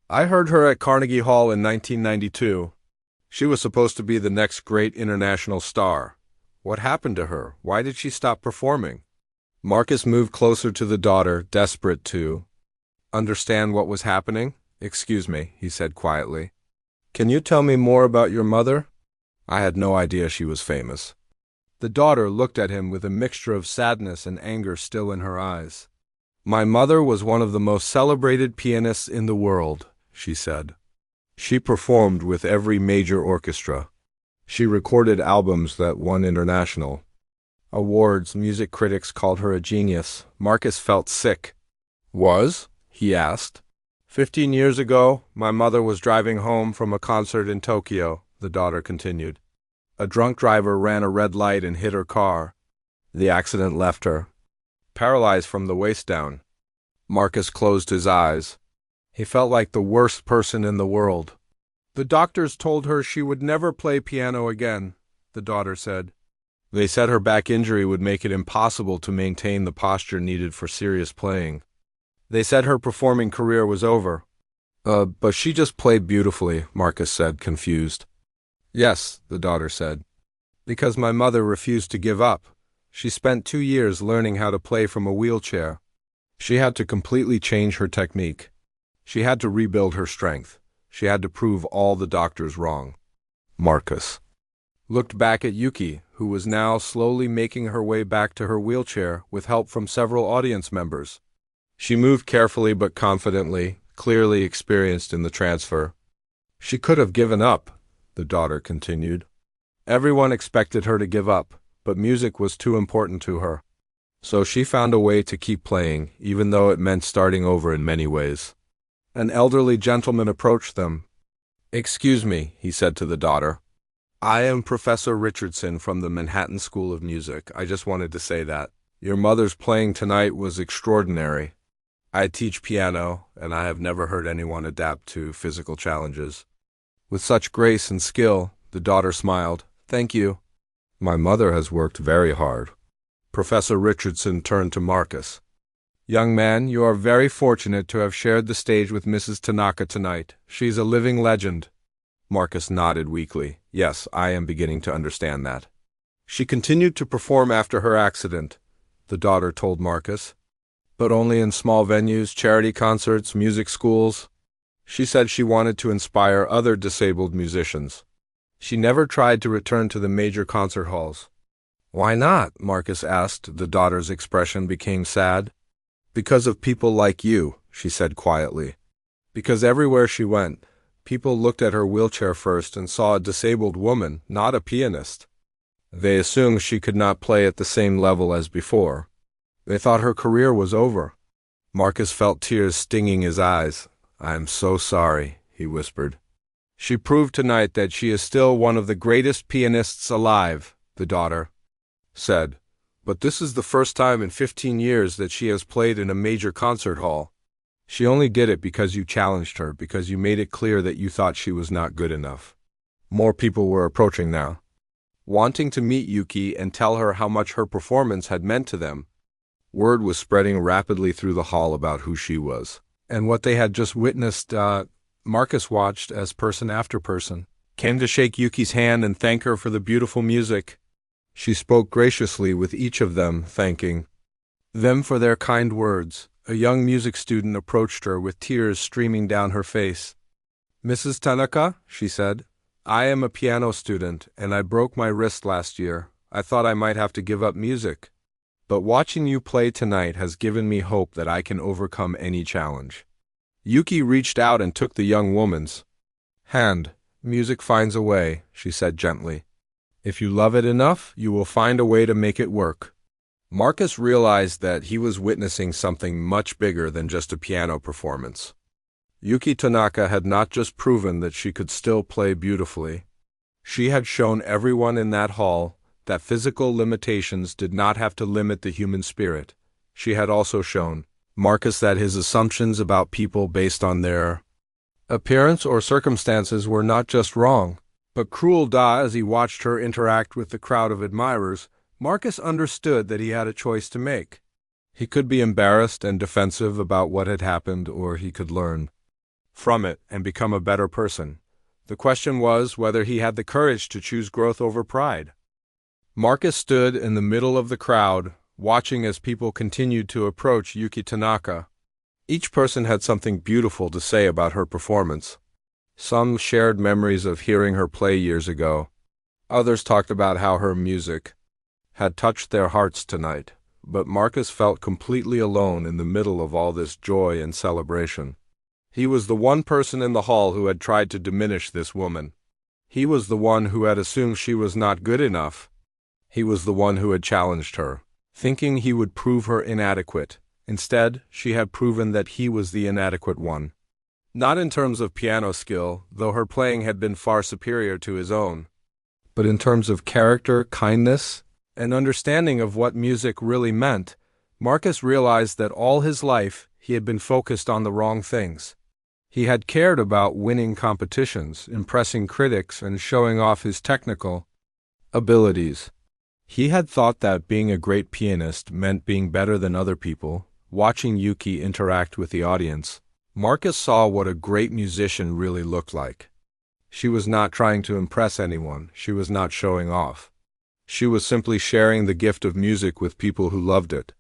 "I heard her at Carnegie Hall in 1992. She was supposed to be the next great international star. What happened to her? Why did she stop performing?" Marcus moved closer to the daughter, desperate to understand what was happening. "Excuse me," he said quietly. "Can you tell me more about your mother? I had no idea she was famous." The daughter looked at him with a mixture of sadness and anger still in her eyes. "My mother was one of the most celebrated pianists in the world," she said. "She performed with every major orchestra. She recorded albums that won international awards. Music critics called her a genius." Marcus felt sick. "Was?" he asked. 15 years ago, my mother was driving home from a concert in Tokyo," the daughter continued. "A drunk driver ran a red light and hit her car. The accident left her paralyzed from the waist down." Marcus closed his eyes. He felt like the worst person in the world. "The doctors told her she would never play piano again," the daughter said. "They said her back injury would make it impossible to maintain the posture needed for serious playing. They said her performing career was over." But she just played beautifully," Marcus said, confused. "Yes," the daughter said, "because my mother refused to give up. She spent 2 years learning how to play from a wheelchair. She had to completely change her technique. She had to rebuild her strength. She had to prove all the doctors wrong." Marcus looked back at Yuki, who was now slowly making her way back to her wheelchair with help from several audience members. She moved carefully but confidently, clearly experienced in the transfer. "She could have given up," the daughter continued. "Everyone expected her to give up, but music was too important to her. So she found a way to keep playing, even though it meant starting over in many ways." An elderly gentleman approached them. "Excuse me," he said to the daughter. "I am Professor Richardson from the Manhattan School of Music. I just wanted to say that your mother's playing tonight was extraordinary. I teach piano, and I have never heard anyone adapt to physical challenges with such grace and skill." The daughter smiled. "Thank you. My mother has worked very hard." Professor Richardson turned to Marcus. "Young man, you are very fortunate to have shared the stage with Mrs. Tanaka tonight. She's a living legend." Marcus nodded weakly. "Yes, I am beginning to understand that." "She continued to perform after her accident," the daughter told Marcus. "But only in small venues, charity concerts, music schools. She said she wanted to inspire other disabled musicians. She never tried to return to the major concert halls." "Why not?" Marcus asked. The daughter's expression became sad. "Because of people like you," she said quietly. "Because everywhere she went, people looked at her wheelchair first and saw a disabled woman, not a pianist. They assumed she could not play at the same level as before. They thought her career was over." Marcus felt tears stinging his eyes. "I am so sorry," he whispered. "She proved tonight that she is still one of the greatest pianists alive," the daughter said. "But this is the first time in 15 years that she has played in a major concert hall. She only did it because you challenged her, because you made it clear that you thought she was not good enough." More people were approaching now, wanting to meet Yuki and tell her how much her performance had meant to them. Word was spreading rapidly through the hall about who she was and what they had just witnessed. Marcus watched as person after person came to shake Yuki's hand and thank her for the beautiful music. She spoke graciously with each of them, thanking them for their kind words. A young music student approached her with tears streaming down her face. "Mrs. Tanaka," she said, "I am a piano student, and I broke my wrist last year. I thought I might have to give up music. But watching you play tonight has given me hope that I can overcome any challenge." Yuki reached out and took the young woman's hand. "Music finds a way," she said gently. "If you love it enough, you will find a way to make it work." Marcus realized that he was witnessing something much bigger than just a piano performance. Yuki Tanaka had not just proven that she could still play beautifully. She had shown everyone in that hall that physical limitations did not have to limit the human spirit. She had also shown Marcus that his assumptions about people based on their appearance or circumstances were not just wrong, but cruel. As he watched her interact with the crowd of admirers, Marcus understood that he had a choice to make. He could be embarrassed and defensive about what had happened, or he could learn from it and become a better person. The question was whether he had the courage to choose growth over pride. Marcus stood in the middle of the crowd, watching as people continued to approach Yuki Tanaka. Each person had something beautiful to say about her performance. Some shared memories of hearing her play years ago. Others talked about how her music had touched their hearts tonight. But Marcus felt completely alone in the middle of all this joy and celebration. He was the one person in the hall who had tried to diminish this woman. He was the one who had assumed she was not good enough. He was the one who had challenged her, thinking he would prove her inadequate. Instead, she had proven that he was the inadequate one. Not in terms of piano skill, though her playing had been far superior to his own, but in terms of character, kindness, and understanding of what music really meant. Marcus realized that all his life he had been focused on the wrong things. He had cared about winning competitions, impressing critics, and showing off his technical abilities. He had thought that being a great pianist meant being better than other people. Watching Yuki interact with the audience, Marcus saw what a great musician really looked like. She was not trying to impress anyone. She was not showing off. She was simply sharing the gift of music with people who loved it.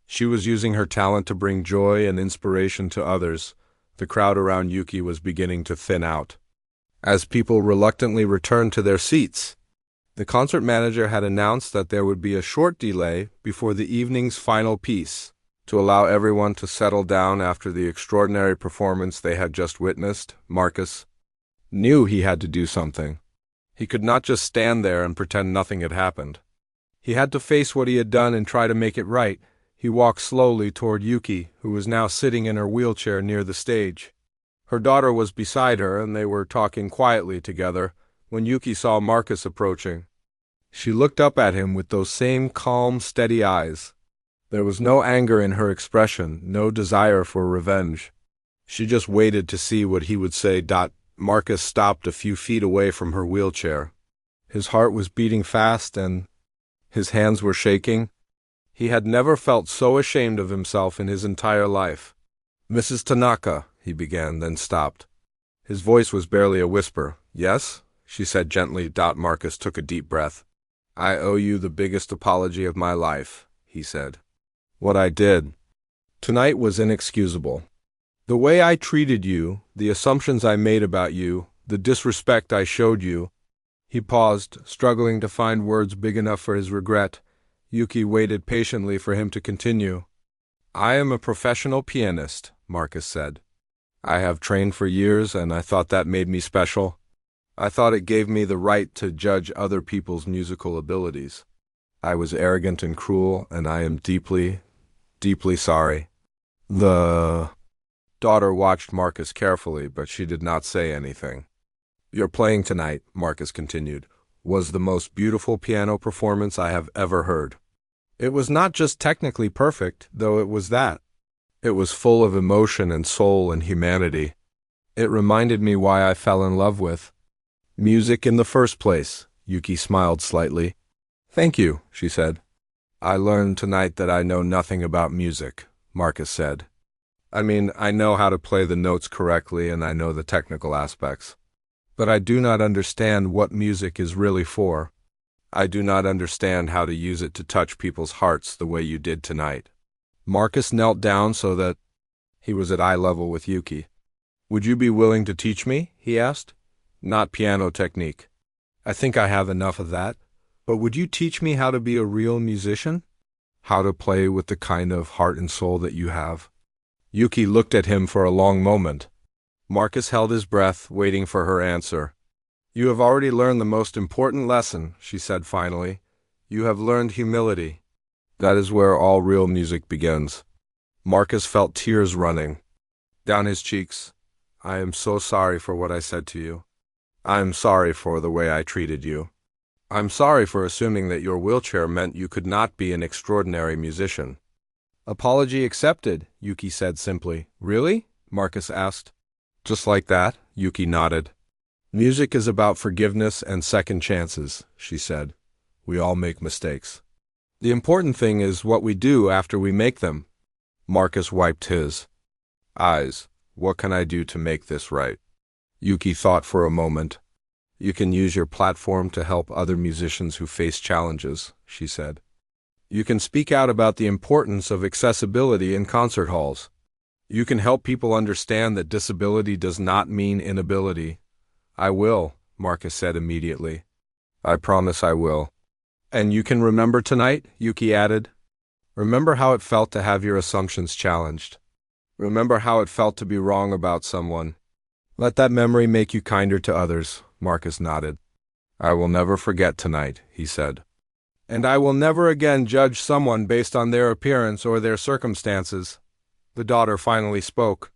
She was using her talent to bring joy and inspiration to others. The crowd around Yuki was beginning to thin out. As people reluctantly returned to their seats, the concert manager had announced that there would be a short delay before the evening's final piece, to allow everyone to settle down after the extraordinary performance they had just witnessed. Marcus knew he had to do something. He could not just stand there and pretend nothing had happened. He had to face what he had done and try to make it right. He walked slowly toward Yuki, who was now sitting in her wheelchair near the stage. Her daughter was beside her, and they were talking quietly together when Yuki saw Marcus approaching. She looked up at him with those same calm, steady eyes. There was no anger in her expression, no desire for revenge. She just waited to see what he would say. Marcus stopped a few feet away from her wheelchair. His heart was beating fast and his hands were shaking. He had never felt so ashamed of himself in his entire life. "Mrs. Tanaka," he began, then stopped. His voice was barely a whisper. "Yes?" she said gently. Marcus took a deep breath. "I owe you the biggest apology of my life," he said. "What I did tonight was inexcusable. The way I treated you, the assumptions I made about you, the disrespect I showed you." He paused, struggling to find words big enough for his regret. Yuki waited patiently for him to continue. "I am a professional pianist," Marcus said. "I have trained for years, and I thought that made me special. I thought it gave me the right to judge other people's musical abilities. I was arrogant and cruel, and I am deeply, deeply sorry." The daughter watched Marcus carefully, but she did not say anything. "Your playing tonight," Marcus continued, "was the most beautiful piano performance I have ever heard. It was not just technically perfect, though it was that. It was full of emotion and soul and humanity. It reminded me why I fell in love with music in the first place." Yuki smiled slightly. "Thank you," she said. "I learned tonight that I know nothing about music," Marcus said. "I mean, I know how to play the notes correctly and I know the technical aspects. But I do not understand what music is really for. I do not understand how to use it to touch people's hearts the way you did tonight." Marcus knelt down so that he was at eye level with Yuki. "Would you be willing to teach me?" he asked. "Not piano technique. I think I have enough of that. But would you teach me how to be a real musician? How to play with the kind of heart and soul that you have?" Yuki looked at him for a long moment. Marcus held his breath, waiting for her answer. "You have already learned the most important lesson," she said finally. "You have learned humility. That is where all real music begins." Marcus felt tears running down his cheeks. "I am so sorry for what I said to you." I'm sorry for the way I treated you. I'm sorry for assuming that your wheelchair meant you could not be an extraordinary musician. Apology accepted, Yuki said simply. Really? Marcus asked. Just like that, Yuki nodded. Music is about forgiveness and second chances, she said. We all make mistakes. The important thing is what we do after we make them. Marcus wiped his eyes. What can I do to make this right? Yuki thought for a moment. You can use your platform to help other musicians who face challenges, she said. You can speak out about the importance of accessibility in concert halls. You can help people understand that disability does not mean inability. I will, Marcus said immediately. I promise I will. And you can remember tonight, Yuki added. Remember how it felt to have your assumptions challenged. Remember how it felt to be wrong about someone. Let that memory make you kinder to others, Marcus nodded. I will never forget tonight, he said. And I will never again judge someone based on their appearance or their circumstances. The daughter finally spoke.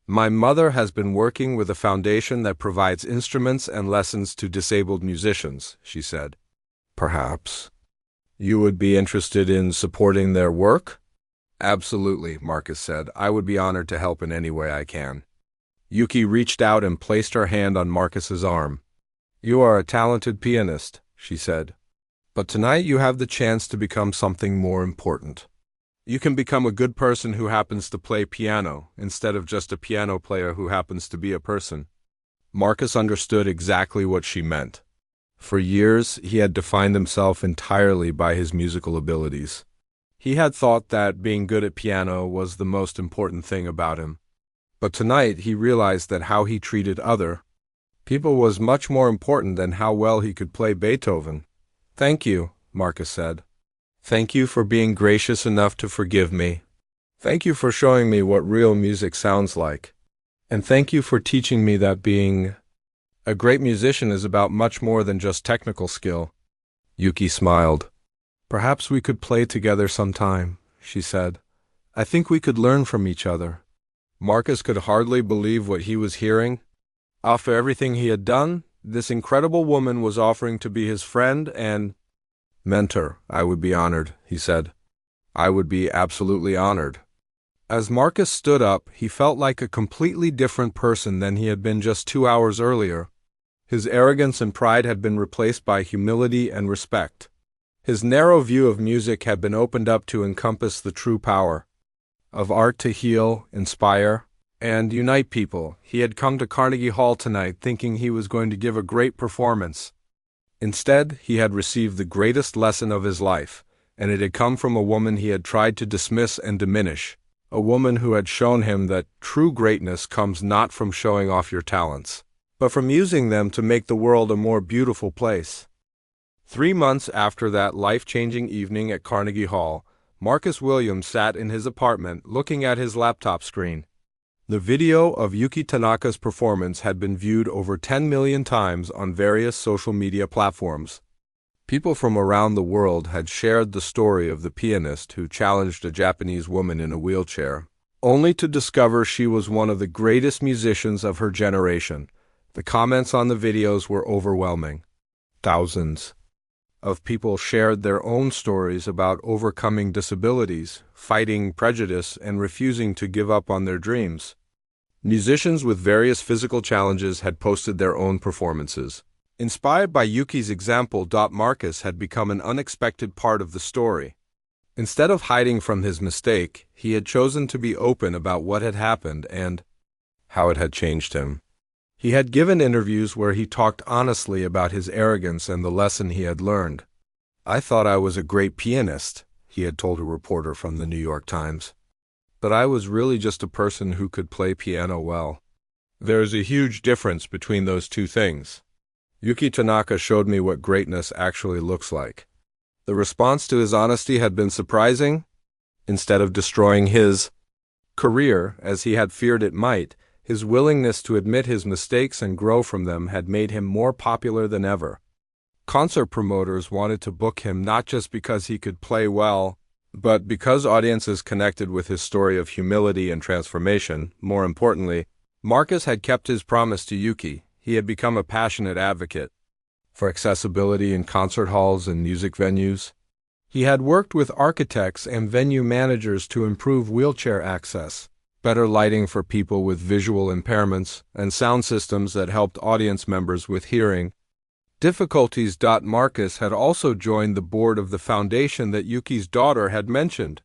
My mother has been working with a foundation that provides instruments and lessons to disabled musicians, she said. Perhaps you would be interested in supporting their work? Absolutely, Marcus said. I would be honored to help in any way I can. Yuki reached out and placed her hand on Marcus's arm. You are a talented pianist, she said. But tonight you have the chance to become something more important. You can become a good person who happens to play piano, instead of just a piano player who happens to be a person. Marcus understood exactly what she meant. For years, he had defined himself entirely by his musical abilities. He had thought that being good at piano was the most important thing about him. But tonight, he realized that how he treated other people was much more important than how well he could play Beethoven. Thank you, Marcus said. Thank you for being gracious enough to forgive me. Thank you for showing me what real music sounds like. And thank you for teaching me that being a great musician is about much more than just technical skill. Yuki smiled. Perhaps we could play together sometime, she said. I think we could learn from each other. Marcus could hardly believe what he was hearing. After everything he had done, this incredible woman was offering to be his friend and mentor. I would be honored, he said. I would be absolutely honored. As Marcus stood up, he felt like a completely different person than he had been just 2 hours earlier. His arrogance and pride had been replaced by humility and respect. His narrow view of music had been opened up to encompass the true power of art to heal, inspire, and unite people. He had come to Carnegie Hall tonight thinking he was going to give a great performance. Instead, he had received the greatest lesson of his life, and it had come from a woman he had tried to dismiss and diminish, a woman who had shown him that true greatness comes not from showing off your talents, but from using them to make the world a more beautiful place. 3 months after that life-changing evening at Carnegie Hall, Marcus Williams sat in his apartment looking at his laptop screen. The video of Yuki Tanaka's performance had been viewed over 10 million times on various social media platforms. People from around the world had shared the story of the pianist who challenged a Japanese woman in a wheelchair, only to discover she was one of the greatest musicians of her generation. The comments on the videos were overwhelming. Thousands of people shared their own stories about overcoming disabilities, fighting prejudice, and refusing to give up on their dreams. Musicians with various physical challenges had posted their own performances. Inspired by Yuki's example, Marcus had become an unexpected part of the story. Instead of hiding from his mistake, he had chosen to be open about what had happened and how it had changed him. He had given interviews where he talked honestly about his arrogance and the lesson he had learned. I thought I was a great pianist, he had told a reporter from the New York Times. But I was really just a person who could play piano well. There is a huge difference between those two things. Yuki Tanaka showed me what greatness actually looks like. The response to his honesty had been surprising. Instead of destroying his career, as he had feared it might, his willingness to admit his mistakes and grow from them had made him more popular than ever. Concert promoters wanted to book him not just because he could play well, but because audiences connected with his story of humility and transformation. More importantly, Marcus had kept his promise to Yuki. He had become a passionate advocate for accessibility in concert halls and music venues. He had worked with architects and venue managers to improve wheelchair access, better lighting for people with visual impairments, and sound systems that helped audience members with hearing difficulties. Marcus had also joined the board of the foundation that Yuki's daughter had mentioned.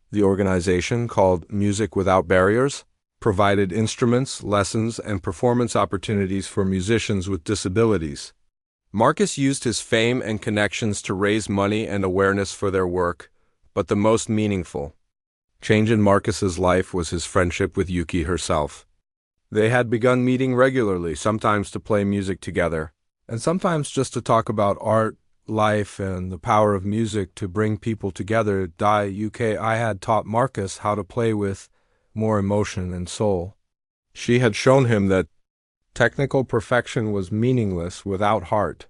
The organization, called Music Without Barriers, provided instruments, lessons, and performance opportunities for musicians with disabilities. Marcus used his fame and connections to raise money and awareness for their work, but the most meaningful change in Marcus's life was his friendship with Yuki herself. They had begun meeting regularly, sometimes to play music together, and sometimes just to talk about art, life, and the power of music to bring people together. I had taught Marcus how to play with more emotion and soul. She had shown him that technical perfection was meaningless without heart.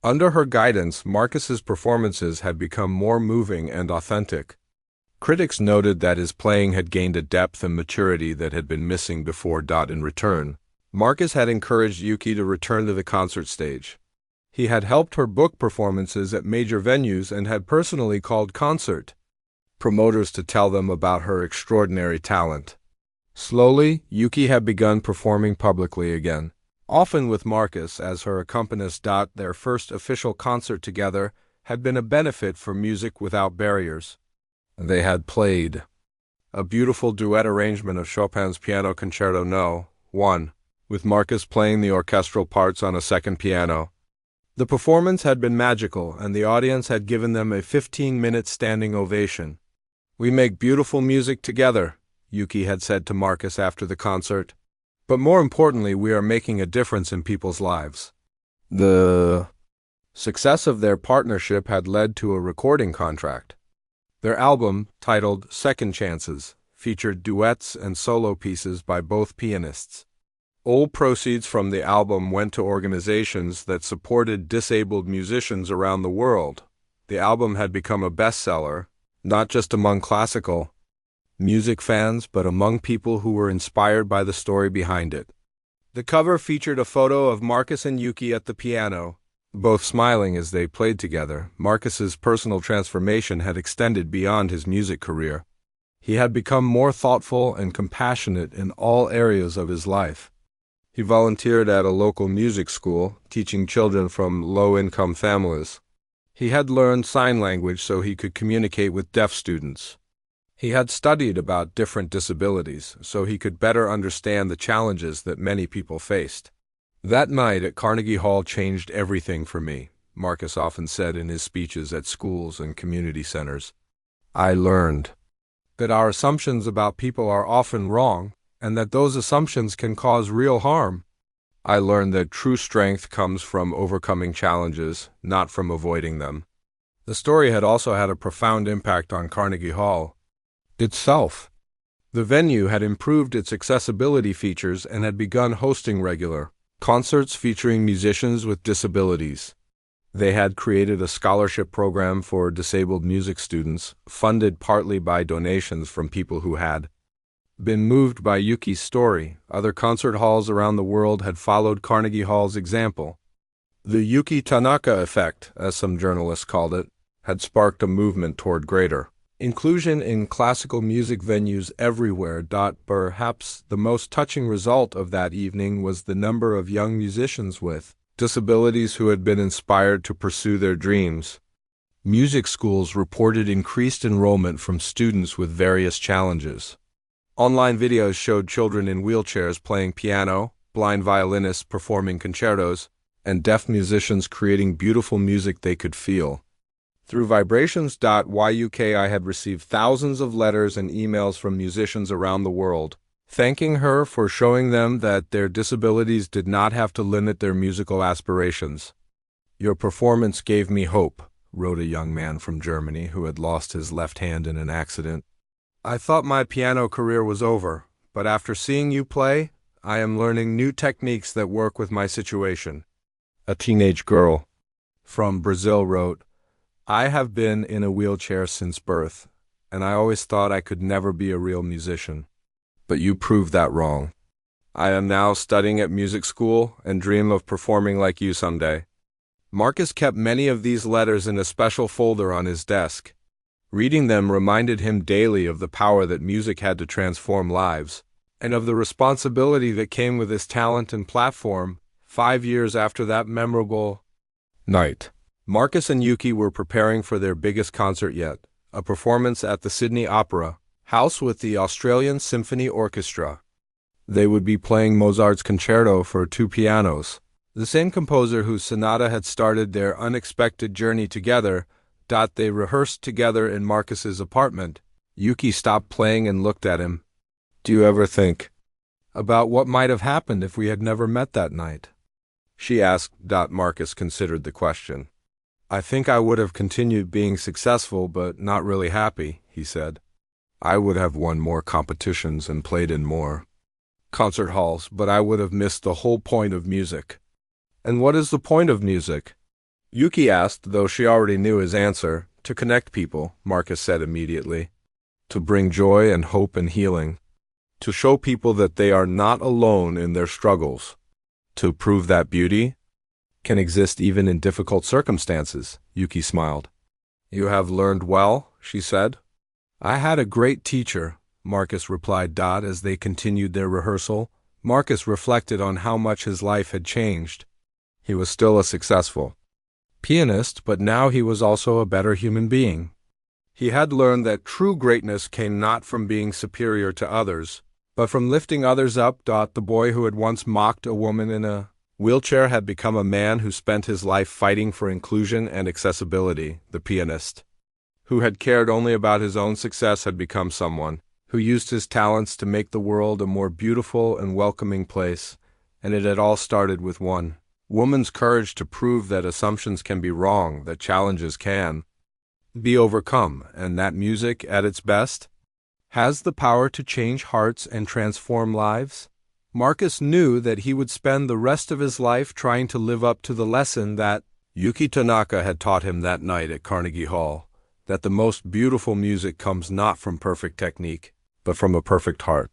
Under her guidance, Marcus's performances had become more moving and authentic. Critics noted that his playing had gained a depth and maturity that had been missing before. In return, Marcus had encouraged Yuki to return to the concert stage. He had helped her book performances at major venues and had personally called concert promoters to tell them about her extraordinary talent. Slowly, Yuki had begun performing publicly again, often with Marcus as her accompanist. Their first official concert together had been a benefit for Music Without Barriers. They had played a beautiful duet arrangement of Chopin's Piano Concerto No. 1, with Marcus playing the orchestral parts on a second piano. The performance had been magical, and the audience had given them a 15-minute standing ovation. "We make beautiful music together," Yuki had said to Marcus after the concert. "But more importantly, we are making a difference in people's lives." The success of their partnership had led to a recording contract. Their album, titled Second Chances, featured duets and solo pieces by both pianists. All proceeds from the album went to organizations that supported disabled musicians around the world. The album had become a bestseller, not just among classical music fans, but among people who were inspired by the story behind it. The cover featured a photo of Marcus and Yuki at the piano, both smiling as they played together. Marcus's personal transformation had extended beyond his music career. He had become more thoughtful and compassionate in all areas of his life. He volunteered at a local music school, teaching children from low-income families. He had learned sign language so he could communicate with deaf students. He had studied about different disabilities so he could better understand the challenges that many people faced. "That night at Carnegie Hall changed everything for me," Marcus often said in his speeches at schools and community centers. "I learned that our assumptions about people are often wrong, and that those assumptions can cause real harm. I learned that true strength comes from overcoming challenges, not from avoiding them." The story had also had a profound impact on Carnegie Hall itself. The venue had improved its accessibility features and had begun hosting regular concerts featuring musicians with disabilities. They had created a scholarship program for disabled music students, funded partly by donations from people who had been moved by Yuki's story. Other concert halls around the world had followed Carnegie Hall's example. The Yuki Tanaka effect, as some journalists called it, had sparked a movement toward greater inclusion in classical music venues everywhere. Perhaps the most touching result of that evening was the number of young musicians with disabilities who had been inspired to pursue their dreams. Music schools reported increased enrollment from students with various challenges. Online videos showed children in wheelchairs playing piano, blind violinists performing concertos, and deaf musicians creating beautiful music they could feel. Through Vibrations.yuk, I had received thousands of letters and emails from musicians around the world, thanking her for showing them that their disabilities did not have to limit their musical aspirations. "Your performance gave me hope," wrote a young man from Germany who had lost his left hand in an accident. "I thought my piano career was over, but after seeing you play, I am learning new techniques that work with my situation." A teenage girl from Brazil wrote, "I have been in a wheelchair since birth, and I always thought I could never be a real musician. But you proved that wrong. I am now studying at music school and dream of performing like you someday. Marcus kept many of these letters in a special folder on his desk. Reading them reminded him daily of the power that music had to transform lives, and of the responsibility that came with his talent and platform. 5 years after that memorable night, Marcus and Yuki were preparing for their biggest concert yet, a performance at the Sydney Opera House with the Australian Symphony Orchestra. They would be playing Mozart's concerto for two pianos, the same composer whose sonata had started their unexpected journey together. They rehearsed together in Marcus's apartment. Yuki stopped playing and looked at him. "Do you ever think about what might have happened if we had never met that night?" she asked. Marcus considered the question. "I think I would have continued being successful but not really happy," he said. "I would have won more competitions and played in more concert halls, but I would have missed the whole point of music." "And what is the point of music?" Yuki asked, though she already knew his answer. "To connect people," Marcus said immediately. "To bring joy and hope and healing. To show people that they are not alone in their struggles. To prove that beauty can exist even in difficult circumstances." Yuki smiled. "You have learned well," she said. "I had a great teacher," Marcus replied. As they continued their rehearsal, Marcus reflected on how much his life had changed. He was still a successful pianist, but now he was also a better human being. He had learned that true greatness came not from being superior to others, but from lifting others up. The boy who had once mocked a woman in a wheelchair had become a man who spent his life fighting for inclusion and accessibility. The pianist who had cared only about his own success had become someone who used his talents to make the world a more beautiful and welcoming place, and it had all started with one woman's courage to prove that assumptions can be wrong, that challenges can be overcome, and that music, at its best, has the power to change hearts and transform lives. Marcus knew that he would spend the rest of his life trying to live up to the lesson that Yuki Tanaka had taught him that night at Carnegie Hall, that the most beautiful music comes not from perfect technique, but from a perfect heart.